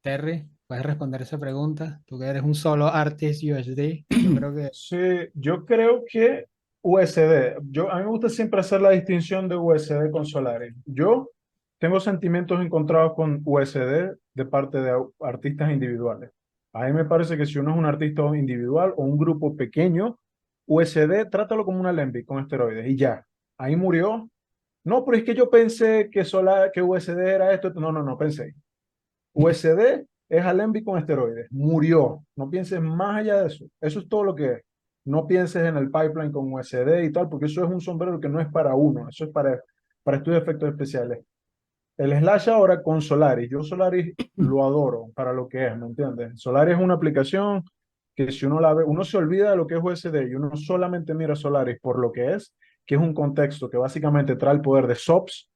Terry, ¿puedes responder esa pregunta? Tú que eres un solo artist USD. Yo creo que... Sí, yo creo que USD, a mí me gusta siempre hacer la distinción de USD con Solaris. Yo tengo sentimientos encontrados con USD de parte de artistas individuales. A mí me parece que si uno es un artista individual o un grupo pequeño, USD trátalo como una Alembic con esteroides y ya. Ahí murió. No, pero es que yo pensé que USD era esto. No, no, no pensé. USD es Alembic con esteroides. Murió. No pienses más allá de eso. Eso es todo lo que es. No pienses en el pipeline con USD y tal, porque eso es un sombrero que no es para uno. Eso es para estudios de efectos especiales. El Slash ahora con Solaris. Yo Solaris lo adoro para lo que es, ¿me entiendes? Solaris es una aplicación que si uno la ve, uno se olvida de lo que es USD y uno solamente mira Solaris por lo que es un contexto que básicamente trae el poder de SOPs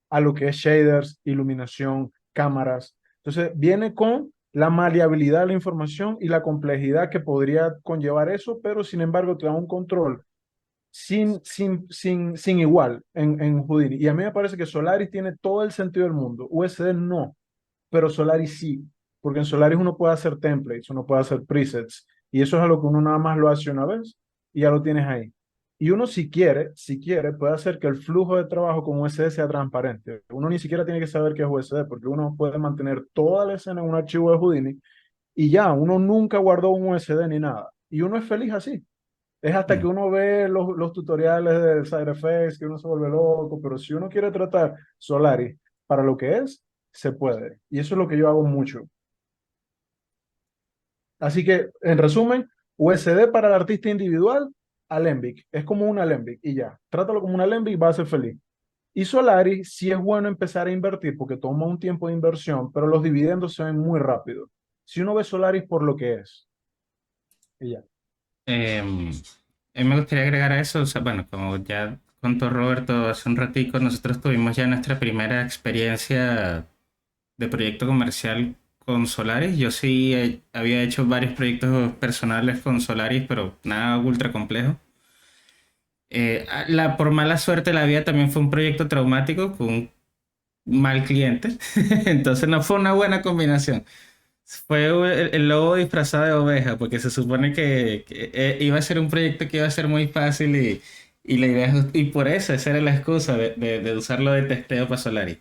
a lo que es shaders, iluminación, cámaras. Entonces, viene con la maleabilidad de la información y la complejidad que podría conllevar eso, pero sin embargo te da un control sin igual en Houdini. Y a mí me parece que Solaris tiene todo el sentido del mundo. USD no, pero Solaris sí, porque en Solaris uno puede hacer templates, uno puede hacer presets, y eso es algo que uno nada más lo hace una vez y ya lo tienes ahí. Y uno si quiere, puede hacer que el flujo de trabajo con USD sea transparente. Uno ni siquiera tiene que saber qué es USD, porque uno puede mantener toda la escena en un archivo de Houdini y ya, uno nunca guardó un USD ni nada. Y uno es feliz así. Es hasta que Mm. uno ve los tutoriales de Side Effects que uno se vuelve loco, pero si uno quiere tratar Solaris para lo que es, se puede. Y eso es lo que yo hago mucho. Así que, en resumen, USD para el artista individual, Alembic. Es como un Alembic y ya. Trátalo como un Alembic y va a ser feliz. Y Solaris sí es bueno empezar a invertir porque toma un tiempo de inversión, pero los dividendos se ven muy rápido. Si uno ve Solaris por lo que es, y ya. Em, me gustaría agregar a eso, o sea, bueno, como ya contó Roberto hace un ratico, nosotros tuvimos ya nuestra primera experiencia de proyecto comercial con Solaris. Yo sí había hecho varios proyectos personales con Solaris, pero nada ultra complejo. Por mala suerte la vida también fue un proyecto traumático con un mal cliente, entonces no fue una buena combinación. Fue el lobo disfrazado de oveja, porque se supone que iba a ser un proyecto que iba a ser muy fácil y la idea y por eso esa era la excusa de usarlo de testeo para Solaris.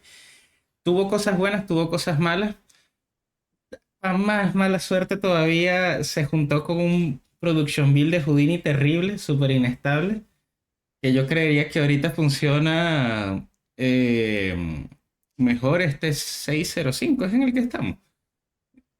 Tuvo cosas buenas, tuvo cosas malas. A más mala suerte todavía se juntó con un production build de Houdini terrible, súper inestable, que yo creería que ahorita funciona mejor este 605 es en el que estamos,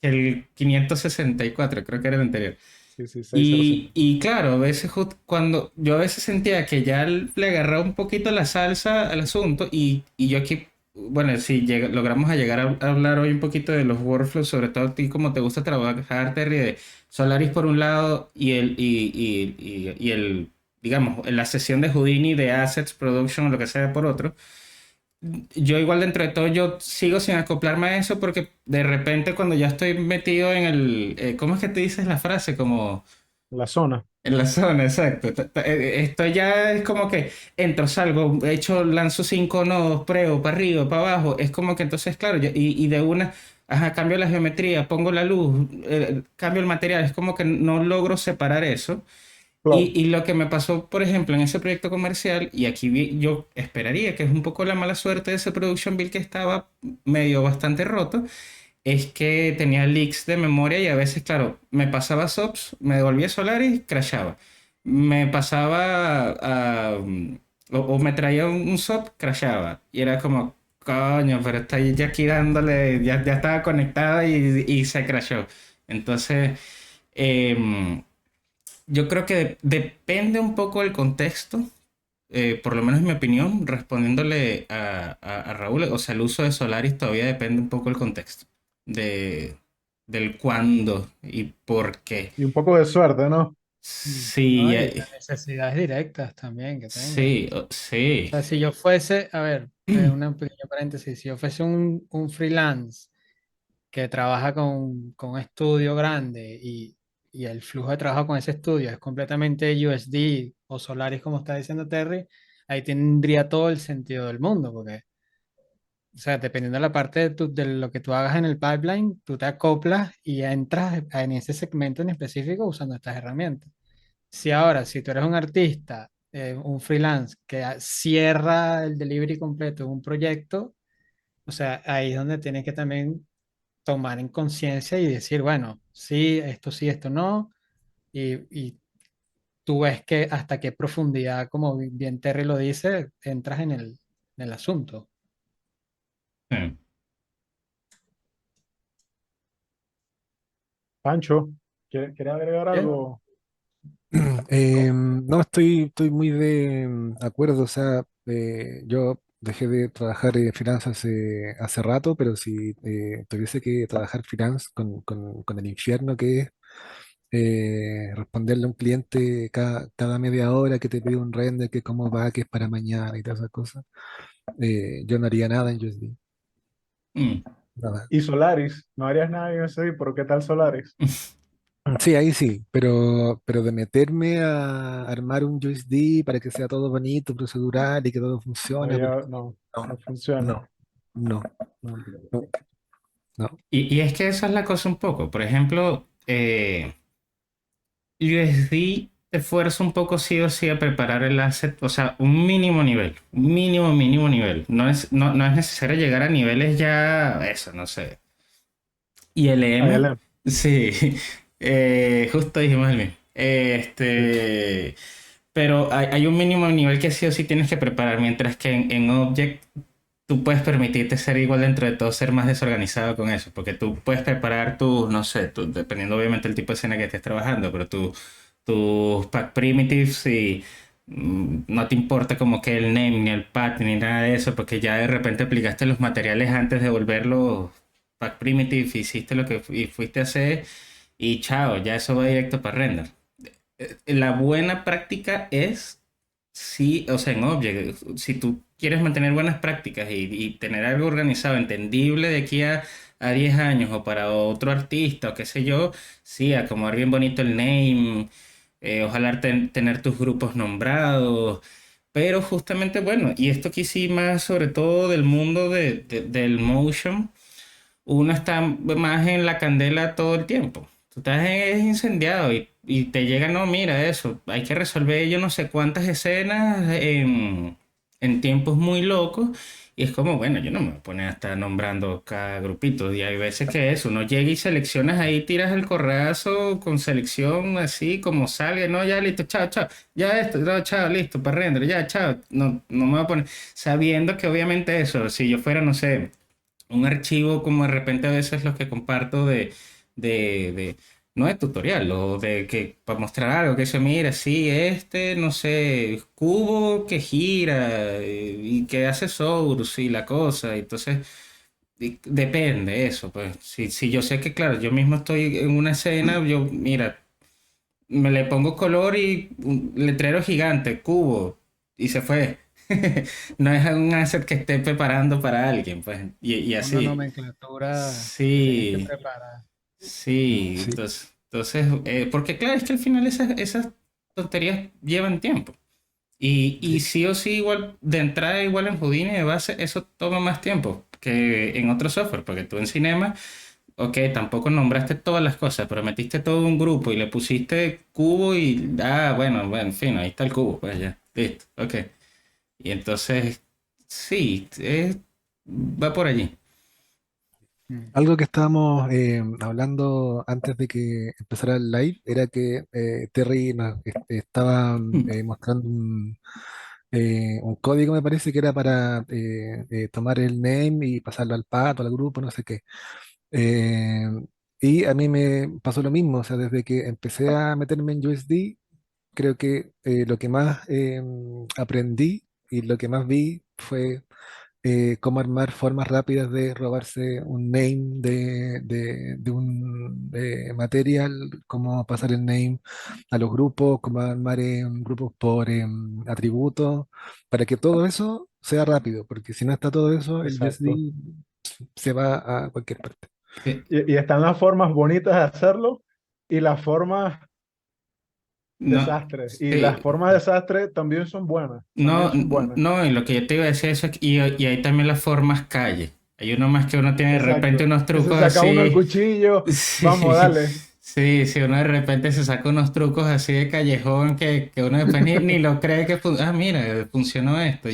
que el 564 creo que era el anterior. Sí, sí, 605. Y claro, a veces cuando yo a veces sentía que ya le agarraba un poquito la salsa al asunto y yo aquí, bueno, sí, logramos a llegar a hablar hoy un poquito de los workflows, sobre todo a ti como te gusta trabajar, Terry, de Solaris por un lado y el, digamos, en la sesión de Houdini de Assets, Production o lo que sea por otro. Yo igual dentro de todo yo sigo sin acoplarme a eso porque de repente cuando ya estoy metido en ¿cómo es que te dices la frase? Como La zona. en la zona, exacto. Esto ya es como que entro, salgo, hecho, lanzo cinco nodos, pruebo, para arriba, para abajo. Es como que entonces, claro, y de una, ajá, cambio la geometría, pongo la luz, cambio el material. Es como que no logro separar eso. Claro. Y lo que me pasó, por ejemplo, en ese proyecto comercial, y aquí yo esperaría que es un poco la mala suerte de ese production bill que estaba medio bastante roto, es que tenía leaks de memoria y a veces, claro, me pasaba SOPs, me devolvía Solaris, crashaba. Me pasaba o me traía un SOP, crashaba. Y era como, coño, pero está ya aquí dándole, ya estaba conectada y se crashó. Entonces, em, yo creo que depende un poco del contexto, por lo menos en mi opinión, respondiéndole a Raúl, o sea, el uso de Solaris todavía depende un poco del contexto, de, del cuándo y por qué. Y un poco de suerte, ¿no? Sí, ¿No? Y las necesidades directas también que tenga. sí, O sí. sea, si yo fuese, a ver, un pequeño paréntesis, si yo fuese un freelance que trabaja con un estudio grande y el flujo de trabajo con ese estudio es completamente USD o Solaris, como está diciendo Terry, ahí tendría todo el sentido del mundo, porque, o sea, dependiendo de la parte de lo que tú hagas en el pipeline, tú te acoplas y entras en ese segmento en específico usando estas herramientas. Si ahora, si tú eres un artista, un freelance que cierra el delivery completo de un proyecto, o sea, ahí es donde tienes que también tomar en conciencia y decir, bueno, sí, esto no, y tú ves que hasta qué profundidad, como bien Terry lo dice, entras en el asunto. Sí. Pancho, ¿quieres agregar Bien. algo? No, estoy muy de acuerdo, o sea, yo dejé de trabajar freelance hace rato, pero si tuviese que trabajar freelance con el infierno que es responderle a un cliente cada media hora que te pide un render, que cómo va, que es para mañana y todas esas cosas, yo no haría nada en USD, Mm. nada. Y Solaris, no harías nada en ese, pero ¿qué tal Solaris? Sí, ahí sí, pero de meterme a armar un USD para que sea todo bonito, procedural y que todo No, funcione, ya no, no, no funciona. no, no, No. no, no. Y es que esa es la cosa un poco. Por ejemplo, USD te fuerza un poco sí o sí a preparar el asset, o sea, un mínimo nivel, un mínimo nivel. No es necesario llegar a niveles ya, eso, no sé. Y LM, ILM. sí, justo dijimos el mismo. Sí. Pero hay un mínimo nivel que sí o sí tienes que preparar, mientras que en Object tú puedes permitirte ser igual dentro de todo, ser más desorganizado con eso, porque tú puedes preparar tus, no sé, dependiendo obviamente del tipo de escena que estés trabajando, pero tus pack primitives y no te importa como que el name, ni el path, ni nada de eso, porque ya de repente aplicaste los materiales antes de volverlos pack primitive, hiciste lo que y fuiste a hacer y chao, ya eso va directo para render. La buena práctica es, sí, o sea, en Object, si tú quieres mantener buenas prácticas y tener algo organizado, entendible de aquí a 10 años o para otro artista o qué sé yo, sí, acomodar bien bonito el name, ojalá tener tus grupos nombrados, pero justamente, bueno, y esto aquí sí más sobre todo del mundo del motion, uno está más en la candela todo el tiempo. Tú estás incendiado y te llega, no, mira eso, hay que resolver yo no sé cuántas escenas en tiempos muy locos. Y es como, bueno, yo no me voy a poner a estar nombrando cada grupito. Y hay veces que eso, uno llega y seleccionas ahí, tiras el correazo con selección así como salga, no, ya listo, chao, chao, ya esto, no, chao, listo, para render, ya, chao. No, no me voy a poner, sabiendo que obviamente eso, si yo fuera, no sé un archivo como de repente a veces los que comparto de no de tutorial, o de que para mostrar algo, que se mira, sí, no sé, cubo que gira y que hace source y la cosa, y entonces depende eso, pues, si yo sé que, claro, yo mismo estoy en una escena, yo, mira, me le pongo color y un letrero gigante, cubo, y se fue. No es un asset que esté preparando para alguien, pues, y Una así. nomenclatura que tienes que Sí, preparar. sí, Sí, porque claro, es que al final esas tonterías llevan tiempo. Y sí. sí o sí, igual, de entrada, igual en Houdini de base, eso toma más tiempo que en otro software, porque tú en Cinema, ok, tampoco nombraste todas las cosas, pero metiste todo un grupo y le pusiste cubo y, bueno, en fin, ahí está el cubo, pues ya, listo, ok. Y entonces, sí, va por allí. Mm. Algo que estábamos hablando antes de que empezara el live era que Terry nos estaba mostrando un código, me parece que era para tomar el name y pasarlo al pato, al grupo, no sé qué. Eh, y a mí me pasó lo mismo, o sea, desde que empecé a meterme en USD, creo que lo que más aprendí y lo que más vi fue cómo armar formas rápidas de robarse un name de un material, cómo pasar el name a los grupos, cómo armar grupos por atributos, para que todo eso sea rápido, porque si no está todo eso, el Exacto. USD se va a cualquier parte. Eh, Y están las formas bonitas de hacerlo y las formas No, desastres. Y las sí, formas desastres también son buenas. También no, son buenas. no, y lo que yo te iba a decir eso, y hay también las formas calle. Hay uno más que uno tiene de repente Exacto. unos Que se trucos saca uno el así. cuchillo. Vamos, Sí, dale. sí, uno de repente se saca unos trucos así de callejón que uno después ni lo cree que, mira, funcionó esto.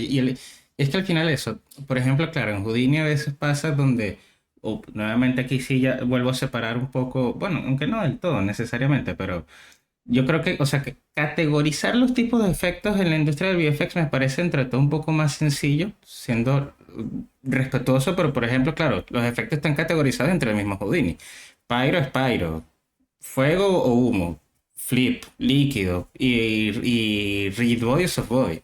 Es que al final eso, por ejemplo, claro, en Houdini a veces pasa donde, o nuevamente aquí sí ya vuelvo a separar un poco, bueno, aunque no del todo necesariamente, pero yo creo que, o sea, que categorizar los tipos de efectos en la industria del VFX me parece entre todo un poco más sencillo, siendo respetuoso, pero por ejemplo, claro, los efectos están categorizados entre el mismo Houdini. Pyro es pyro, fuego o humo, flip, líquido y read body o soft body.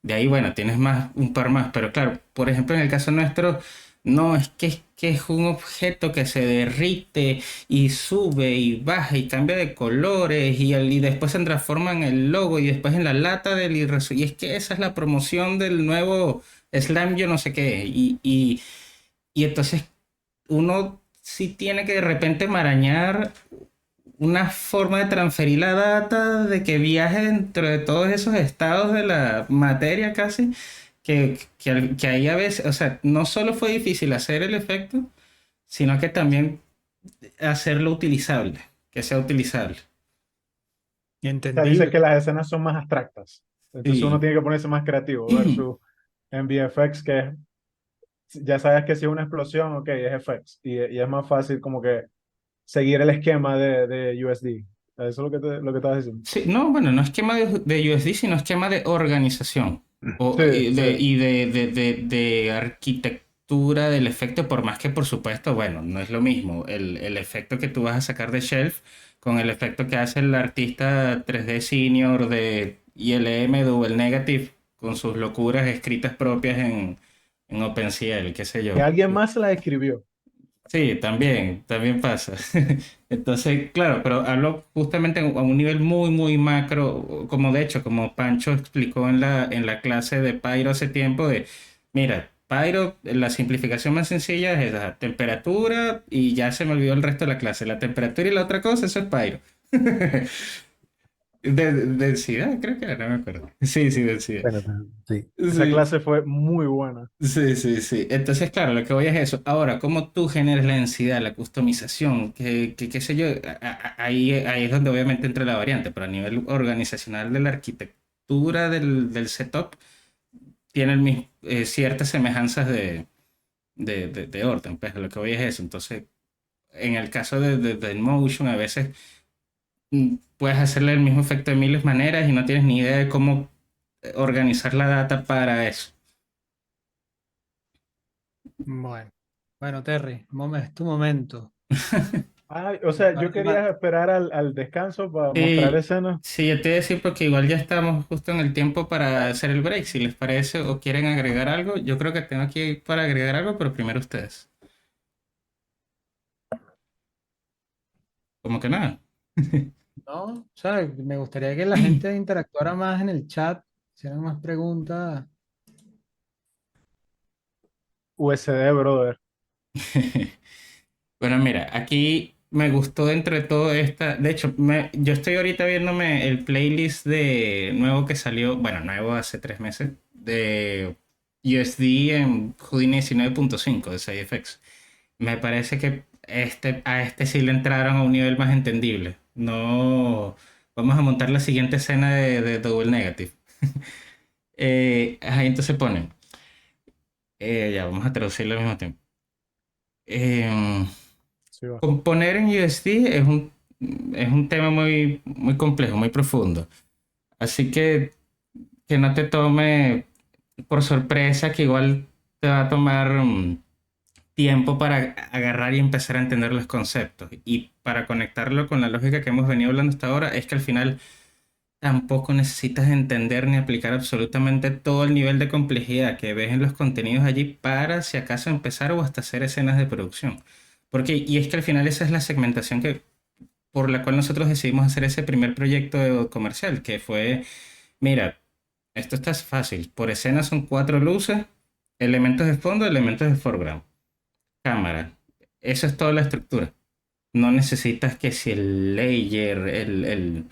De ahí, bueno, tienes más, un par más, pero claro, por ejemplo, en el caso nuestro, no, es que es un objeto que se derrite y sube y baja y cambia de colores y después se transforma en el logo y después en la lata y es que esa es la promoción del nuevo Slime, yo no sé qué. Y entonces uno sí tiene que de repente marañar una forma de transferir la data, de que viaje dentro de todos esos estados de la materia casi, que ahí a veces, o sea, no solo fue difícil hacer el efecto, sino que también hacerlo utilizable, que sea utilizable. Y sea, dice que entendible. las escenas son más abstractas. Entonces uno Sí. tiene que ponerse más creativo versus en VFX, ya sabes que si es una explosión, ok, es FX. Y es más fácil como que seguir el esquema de USD. Eso es lo que estabas diciendo. Sí, no, bueno, no esquema de USD, sino esquema de organización Sí, sí. de arquitectura del efecto, por más que por supuesto, bueno, no es lo mismo el efecto que tú vas a sacar de Shelf con el efecto que hace el artista 3D Senior de ILM Double Negative con sus locuras escritas propias en OpenCL, qué sé Que yo. alguien más la escribió. Sí, también pasa. Entonces, claro, pero hablo justamente a un nivel muy, muy macro, como de hecho, como Pancho explicó en la clase de Pyro hace tiempo, de, mira, Pyro, la simplificación más sencilla es esa, temperatura, y ya se me olvidó el resto de la clase, la temperatura y la otra cosa, eso es Pyro. Densidad, creo que era, no me acuerdo. Sí, sí, densidad. Bueno, sí. Esa Sí. clase fue muy buena. Sí, sí, sí. Entonces, claro, lo que voy es eso. Ahora, ¿cómo tú generas la densidad, la customización? Qué sé yo? Ahí es donde obviamente entra la variante, pero a nivel organizacional de la arquitectura del setup, tienen ciertas semejanzas de orden. Pues lo que voy es eso. Entonces, en el caso de Motion, a veces puedes hacerle el mismo efecto de miles maneras y no tienes ni idea de cómo organizar la data para eso. Bueno, bueno, Terry, es tu momento. Ay, o sea, yo Comparte más. quería esperar al descanso para mostrar Sí, escenas. sí, yo te voy a decir porque igual ya estamos justo en el tiempo para hacer el break. Si les parece o quieren agregar algo, yo creo que tengo aquí para agregar algo, pero primero ustedes. Como que nada. ¿No? O sea, me gustaría que la gente interactuara más en el chat, hicieran más preguntas. USD, brother. Bueno, mira, aquí me gustó dentro de todo esta. De hecho, yo estoy ahorita viéndome el playlist de nuevo que salió, bueno, nuevo hace 3 meses, de USD en Houdini 19.5 de SafeX. Me parece que a este sí le entraron a un nivel más entendible. No, vamos a montar la siguiente escena de Double Negative. Ajá, entonces ponen, ya vamos a traducirlo al mismo tiempo. Em, Sí, va. Componer en USD es un tema muy, muy complejo, muy profundo. Así que no te tome por sorpresa, que igual te va a tomar tiempo para agarrar y empezar a entender los conceptos. Y para conectarlo con la lógica que hemos venido hablando hasta ahora, es que al final tampoco necesitas entender ni aplicar absolutamente todo el nivel de complejidad que ves en los contenidos allí para, si acaso, empezar o hasta hacer escenas de producción. Porque, y es que al final esa es la segmentación por la cual nosotros decidimos hacer ese primer proyecto comercial, que fue, mira, esto está fácil, por escena son 4 luces, elementos de fondo, elementos de foreground, cámara. Eso es toda la estructura. No necesitas que si el layer, el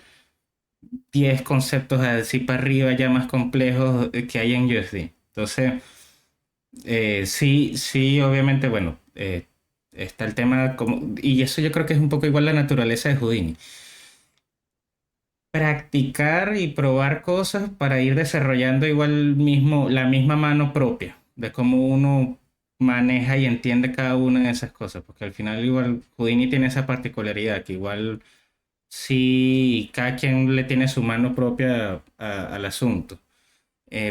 10 conceptos así para arriba ya más complejos que hay en USD. Entonces, sí, sí, obviamente, bueno, está el tema como, y eso yo creo que es un poco igual la naturaleza de Houdini. Practicar y probar cosas para ir desarrollando igual mismo, la misma mano propia de cómo uno maneja y entiende cada una de esas cosas, porque al final igual Houdini tiene esa particularidad que igual sí cada quien le tiene su mano propia al asunto,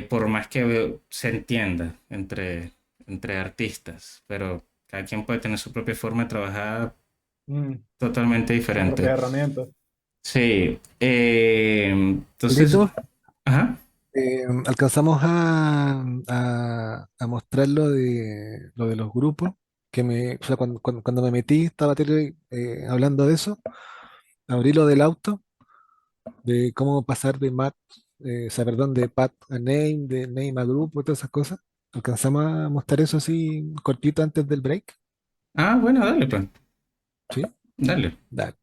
por más que se entienda entre artistas, pero cada quien puede tener su propia forma de trabajar Mm, totalmente sus diferente. propias herramientas. Sí, entonces, Carlitos, ajá. alcanzamos a mostrar lo de los grupos, o sea, cuando me metí, estaba Terry, hablando de eso, abrí lo del auto, de cómo pasar de o sea, perdón, de path a name, de name a grupo, y todas esas cosas. Alcanzamos a mostrar eso así cortito antes del break, Ah, bueno, dale, pues, ¿sí? dale. Dale.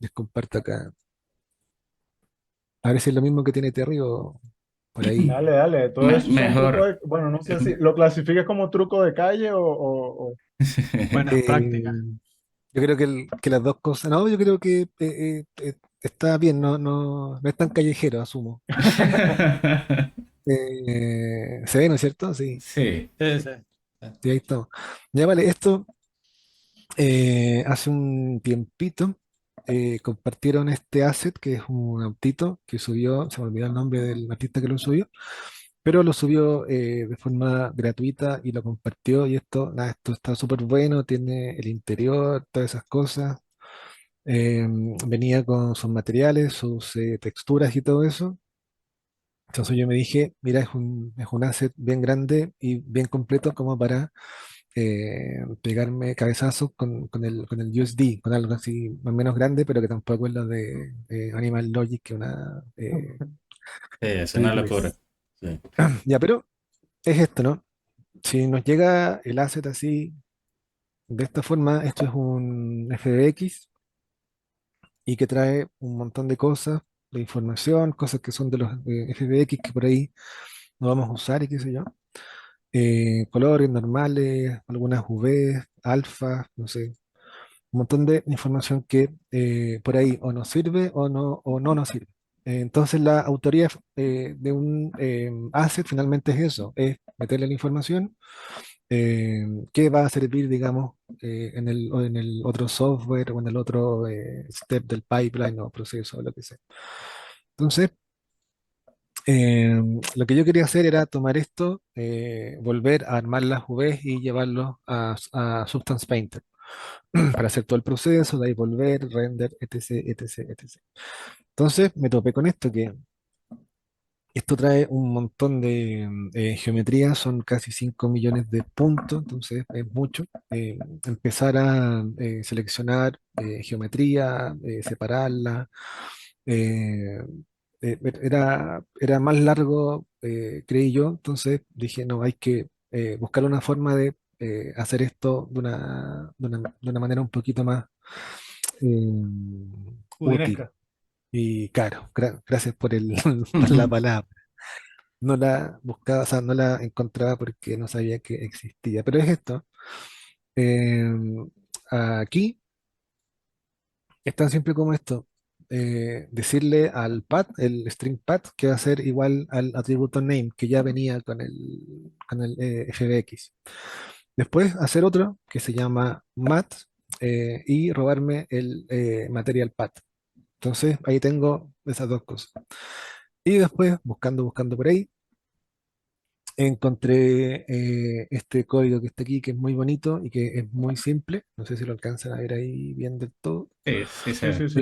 les comparto acá. A ver si es lo mismo que tiene Terry o por ahí. Dale, dale, todo eso son trucos Mejor. de, bueno, no sé si lo clasificas como truco de calle Buenas prácticas. Eh, yo creo que las dos cosas, no, yo creo que está bien, no es tan callejero, asumo. Se ve, ¿no es cierto? Sí, Sí. Sí, sí. sí, ahí estamos. Ya vale, esto hace un tiempito compartieron este asset que es un autito que subió, se me olvidó el nombre del artista que lo subió, pero lo subió de forma gratuita y lo compartió y esto, nada, esto está súper bueno, tiene el interior, todas esas cosas. eh, Venía con sus materiales, sus texturas y todo eso. Entonces yo me dije, mira, es un asset bien grande y bien completo como para pegarme cabezazos con el USD, con algo así más o menos grande, pero que tampoco es lo de Animal Logic, que una Sí, es una locura. ridiculez. Sí. Ya, pero es esto, ¿no? Si nos llega el asset así, de esta forma, esto es un FBX y que trae un montón de cosas, de información, cosas que son de los FBX que por ahí no vamos a usar y qué sé yo. Colores normales, algunas UV, alfa, no sé, un montón de información que por ahí o nos sirve o no nos sirve. Entonces la autoría de un asset finalmente es eso, es meterle la información que va a servir, digamos, o en el otro software o en el otro step del pipeline o proceso o lo que sea. Entonces, lo que yo quería hacer era tomar esto, volver a armar las UVs y llevarlo a Substance Painter para hacer todo el proceso, de ahí volver, render, etc, etc, etc. Entonces me topé con esto, que esto trae un montón de geometría, son casi 5 millones de puntos, entonces es mucho. Empezar a seleccionar geometría, separarla. eh, era más largo, creí yo, entonces dije, no, hay que buscar una forma de hacer esto de una manera un poquito más eh, útil. Udinesca. Y claro, gracias por por la palabra. No la buscaba, o sea, no la encontraba porque no sabía que existía. Pero es esto. eh, Aquí es tan simple como esto. Decirle al path, el string path, que va a ser igual al atributo name, que ya venía con el FBX. Después hacer otro que se llama mat y robarme el material path. Entonces ahí tengo esas dos cosas. Y después, buscando por ahí, encontré este código que está aquí, que es muy bonito y que es muy simple. No sé si lo alcanzan a ver ahí bien del todo. Sí, sí se Sí, ve. sí, sí.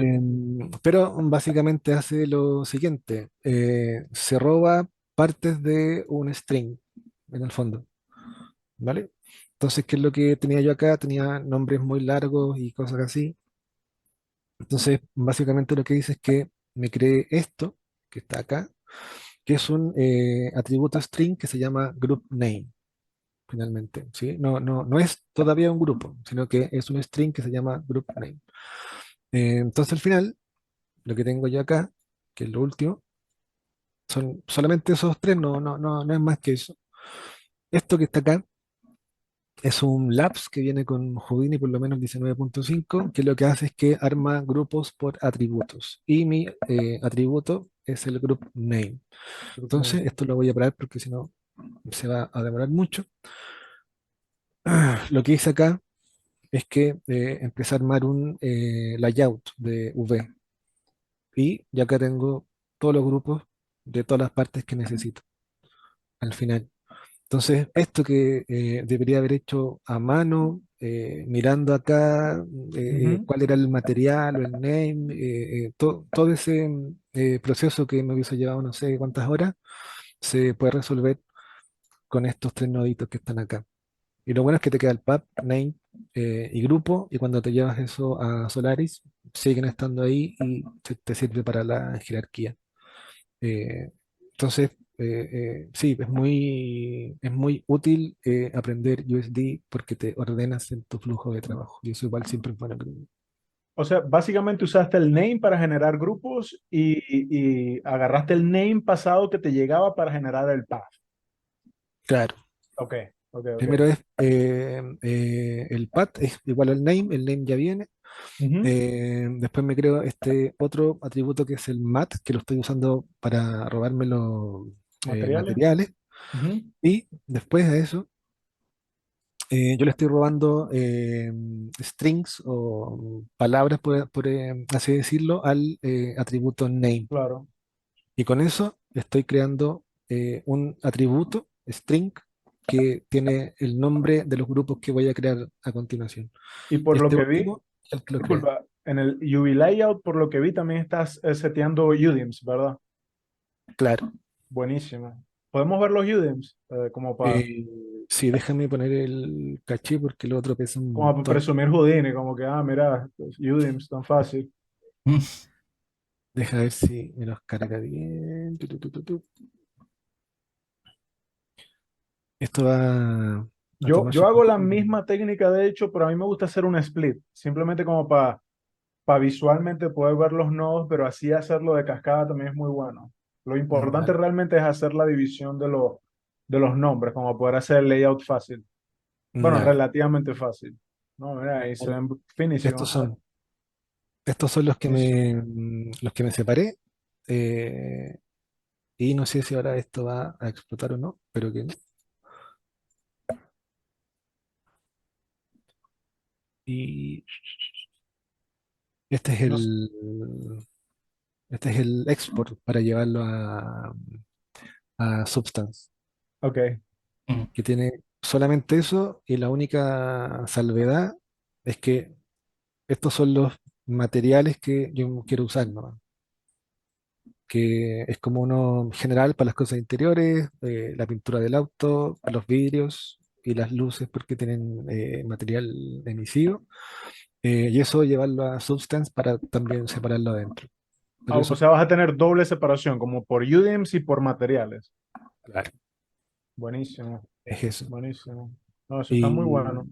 Pero básicamente hace lo siguiente. Se roba partes de un string, en el fondo. ¿Vale? Entonces, ¿qué es lo que tenía yo acá? Tenía nombres muy largos y cosas así. Entonces, básicamente lo que dice es que me creé esto, que está acá, que es un atributo string que se llama group name. Finalmente, ¿sí? No es todavía un grupo, sino que es un string que se llama group name. Entonces al final, lo que tengo yo acá, que es lo último, son solamente esos tres, no es más que eso. Esto que está acá es un labs que viene con Houdini por lo menos 19.5, que lo que hace es que arma grupos por atributos. Y mi atributo es el group name. Entonces, esto lo voy a parar porque si no se va a demorar mucho. Lo que hice acá es que empecé a armar un layout de V y ya acá tengo todos los grupos de todas las partes que necesito al final. Entonces, esto que debería haber hecho a mano, mirando acá Ujú. cuál era el material o el name, todo ese proceso que me hubiese llevado no sé cuántas horas, se puede resolver con estos tres noditos que están acá. Y lo bueno es que te queda el pub, name y grupo, y cuando te llevas eso a Solaris, siguen estando ahí y te sirve para la jerarquía. Eh, entonces, sí, es muy útil aprender USD porque te ordenas en tu flujo de trabajo. Y eso igual siempre es bueno. Creo. O sea, básicamente usaste el name para generar grupos y agarraste el name pasado que te llegaba para generar el path. Claro. Ok, ok, ok. Primero es el path es igual al name, el name ya viene. Ujú. Después me creo este otro atributo que es el mat, que lo estoy usando para robarme los Materiales. materiales. Ujú. Y después de eso, yo le estoy robando strings o palabras, por así decirlo, al atributo name. Claro. Y con eso estoy creando un atributo, string, que tiene el nombre de los grupos que voy a crear a continuación. Y Y por lo este que vi, último es el que lo crea. disculpa, en el UV layout, por lo que vi, también estás seteando UDIMs, ¿verdad? Claro. Buenísimo. ¿Podemos ver los UDIMs? Eh, sí, déjame poner el caché porque el otro pesa un Como para montón. presumir Houdini, como que, mira, los UDIMs, tan fácil. Deja ver si me los carga bien. Tu. Esto va a tomar Yo su hago la tiempo. misma técnica, de hecho, pero a mí me gusta hacer un split, simplemente como para visualmente poder ver los nodos, pero así hacerlo de cascada también es muy bueno. Lo importante Dale, realmente es hacer la división de los nombres, como poder hacer el layout fácil. Bueno, dale, relativamente fácil. No, mira, ahí se dale. ven Estos finísimos. son, estos son Buenísimo. los que me separé. eh, y no sé si ahora esto va a explotar o no, pero que no. Y este es No sé. este es el export para llevarlo a Substance, Ok. que tiene solamente eso y la única salvedad es que estos son los materiales que yo quiero usar, ¿no? Que es como uno general para las cosas interiores, la pintura del auto, los vidrios y las luces porque tienen material emisivo, y eso llevarlo a Substance para también separarlo adentro. Pero O eso, sea, vas a tener doble separación, como por UDIMs y por materiales. claro, Buenísimo, es eso. buenísimo. No, eso está muy Y, bueno.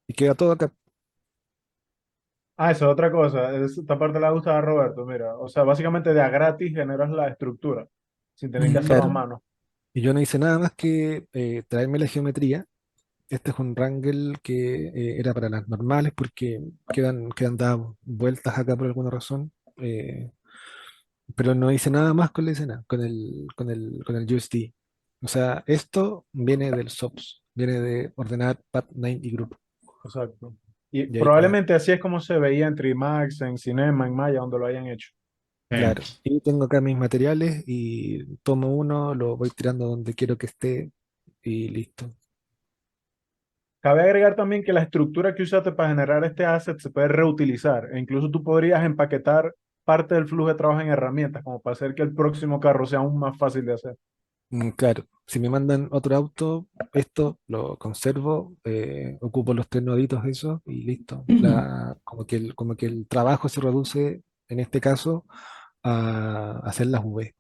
y queda todo acá. Esa es otra cosa. Esta parte la gusta a Roberto, mira. O sea, básicamente de a gratis generas la estructura, sin tener que hacerlo a Claro. mano. Y yo no hice nada más que traerme la geometría. Este es un Wrangle que era para las normales porque quedan dadas vueltas acá por alguna razón. Pero no hice nada más con la escena, con el USD. O sea, esto viene del SOPS, viene de ordenar path, name y group. Exacto. Y Y ahí queda, probablemente así es como se veía en Trimax, en Cinema, en Maya, donde lo hayan hecho. claro. Y tengo acá mis materiales y tomo uno, lo voy tirando donde quiero que esté y listo. Cabe agregar también que la estructura que usaste para generar este asset se puede reutilizar e incluso tú podrías empaquetar parte del flujo de trabajo en herramientas, como para hacer que el próximo carro sea aún más fácil de hacer. Claro, si me mandan otro auto, esto lo conservo, ocupo los tres noditos de eso y listo. Como que el trabajo se reduce, en este caso, a hacer las V,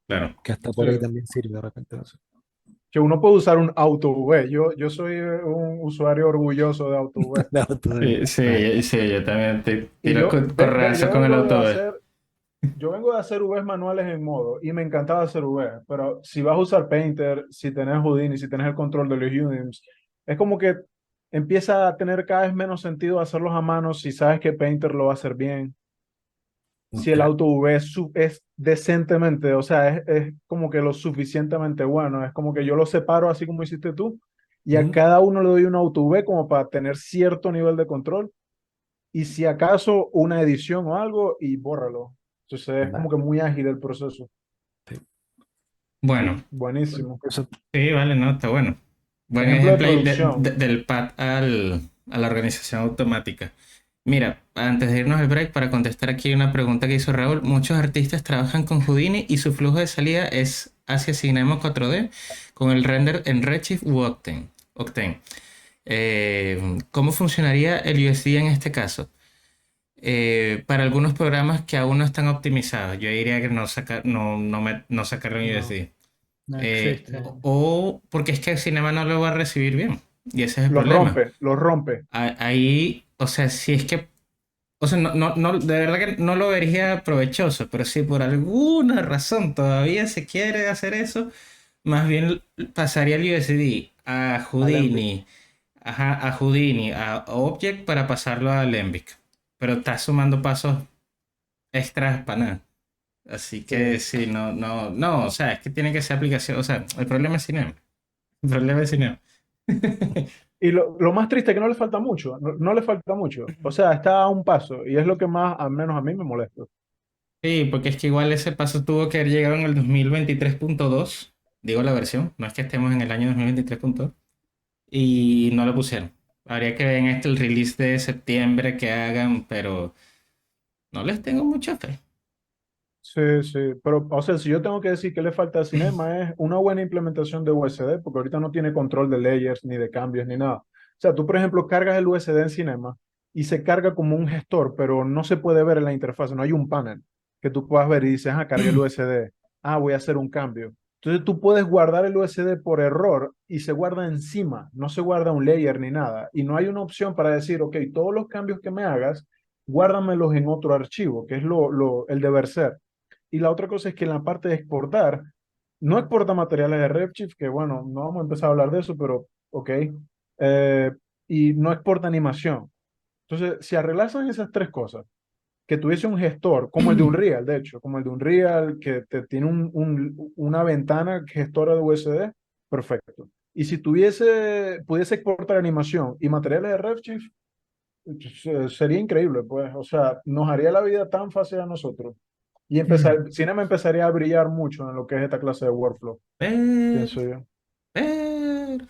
Claro. que hasta Sí. por ahí también sirve de repente. No sé. Que uno puede usar un auto V. Yo soy un usuario orgulloso de auto V. La auto Sí, vale. sí, sí, yo también te Y tiro correazos yo con el vengo de auto B. hacer, yo vengo de hacer Vs manuales en modo y me encantaba hacer V, pero si vas a usar Painter, si tenés Houdini, si tenés el control de los unions, es como que empieza a tener cada vez menos sentido hacerlos a mano si sabes que Painter lo va a hacer bien. Si el Claro. auto V es decentemente, o sea, es como que lo suficientemente bueno, es como que yo lo separo así como hiciste tú y a Ujú. cada uno le doy un auto V como para tener cierto nivel de control y si acaso una edición o algo y bórralo. Entonces es como Vale, que muy ágil el proceso. sí. Bueno, Bueno, Buenísimo. eso, sí, vale, no, está bueno. Buen Ejemplo de ejemplo ahí producción. del PAT a la organización automática. Mira, antes de irnos al break, para contestar aquí una pregunta que hizo Raúl, muchos artistas trabajan con Houdini y su flujo de salida es hacia Cinema 4D con el render en Redshift u Octane. ¿Cómo funcionaría el USD en este caso? Para algunos programas que aún no están optimizados, yo diría que no sacarle un No, USD. no existe. O porque es que el Cinema no lo va a recibir bien. Y ese es el Los problema. rompe, los rompe. Ahí, o sea, si es que O sea, de verdad que no lo vería provechoso, pero si por alguna razón todavía se quiere hacer eso, más bien pasaría el USD a Alembic. Houdini, ajá, a Houdini, a Object para pasarlo a Alembic. Pero está sumando pasos extras para nada. Así Sí. que sí, no, o sea, es que tiene que ser aplicación, o sea, el problema es Cinema. El problema es Cinema. Y lo más triste es que no le falta mucho, no le falta mucho. O sea, está a un paso y es lo que más, al menos a mí, me molesta. Sí, porque es que igual ese paso tuvo que haber llegado en el 2023.2, digo la versión, no es que estemos en el año 2023.2, y no lo pusieron. Habría que ver en este el release de septiembre que hagan, pero no les tengo mucha fe. Sí, sí, pero, o sea, si yo tengo que decir que le falta a Cinema es una buena implementación de USD, porque ahorita no tiene control de layers, ni de cambios, ni nada. O sea, tú, por ejemplo, cargas el USD en Cinema y se carga como un gestor, pero no se puede ver en la interfaz, no hay un panel que tú puedas ver y dices, ah, cargué el USD, ah, voy a hacer un cambio. Entonces tú puedes guardar el USD por error y se guarda encima, no se guarda un layer ni nada. Y no hay una opción para decir, ok, todos los cambios que me hagas, guárdamelos en otro archivo, que es el deber ser. Y la otra cosa es que en la parte de exportar, no exporta materiales de Redshift, que bueno, no vamos a empezar a hablar de eso, pero ok. Y no exporta animación. Entonces, si arreglasen esas tres cosas, que tuviese un gestor, como el de Unreal, de hecho, como el de Unreal, que te tiene una ventana gestora de USD, perfecto. Y si pudiese exportar animación y materiales de Redshift, sería increíble, pues. O sea, nos haría la vida tan fácil a nosotros. Y Cinema empezaría a brillar mucho en lo que es esta clase de workflow, Pero, pienso yo. pero.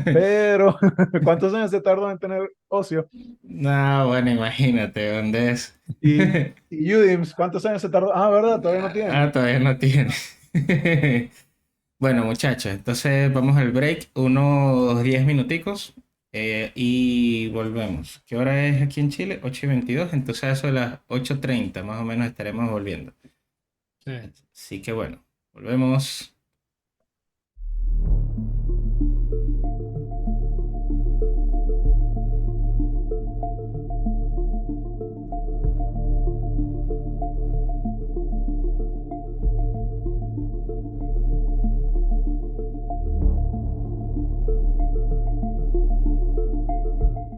Pero, ¿cuántos años se tardó en tener ocio? No, bueno, imagínate dónde es. Y Udims, ¿cuántos años se tardó? Ah, ¿verdad? Todavía no tiene. Todavía no tiene. Bueno, muchachos, entonces vamos al break, unos 10 minuticos y volvemos. ¿Qué hora es aquí en Chile? 8:22, entonces a eso de las 8:30 más o menos estaremos volviendo. Sí. Así que bueno, volvemos.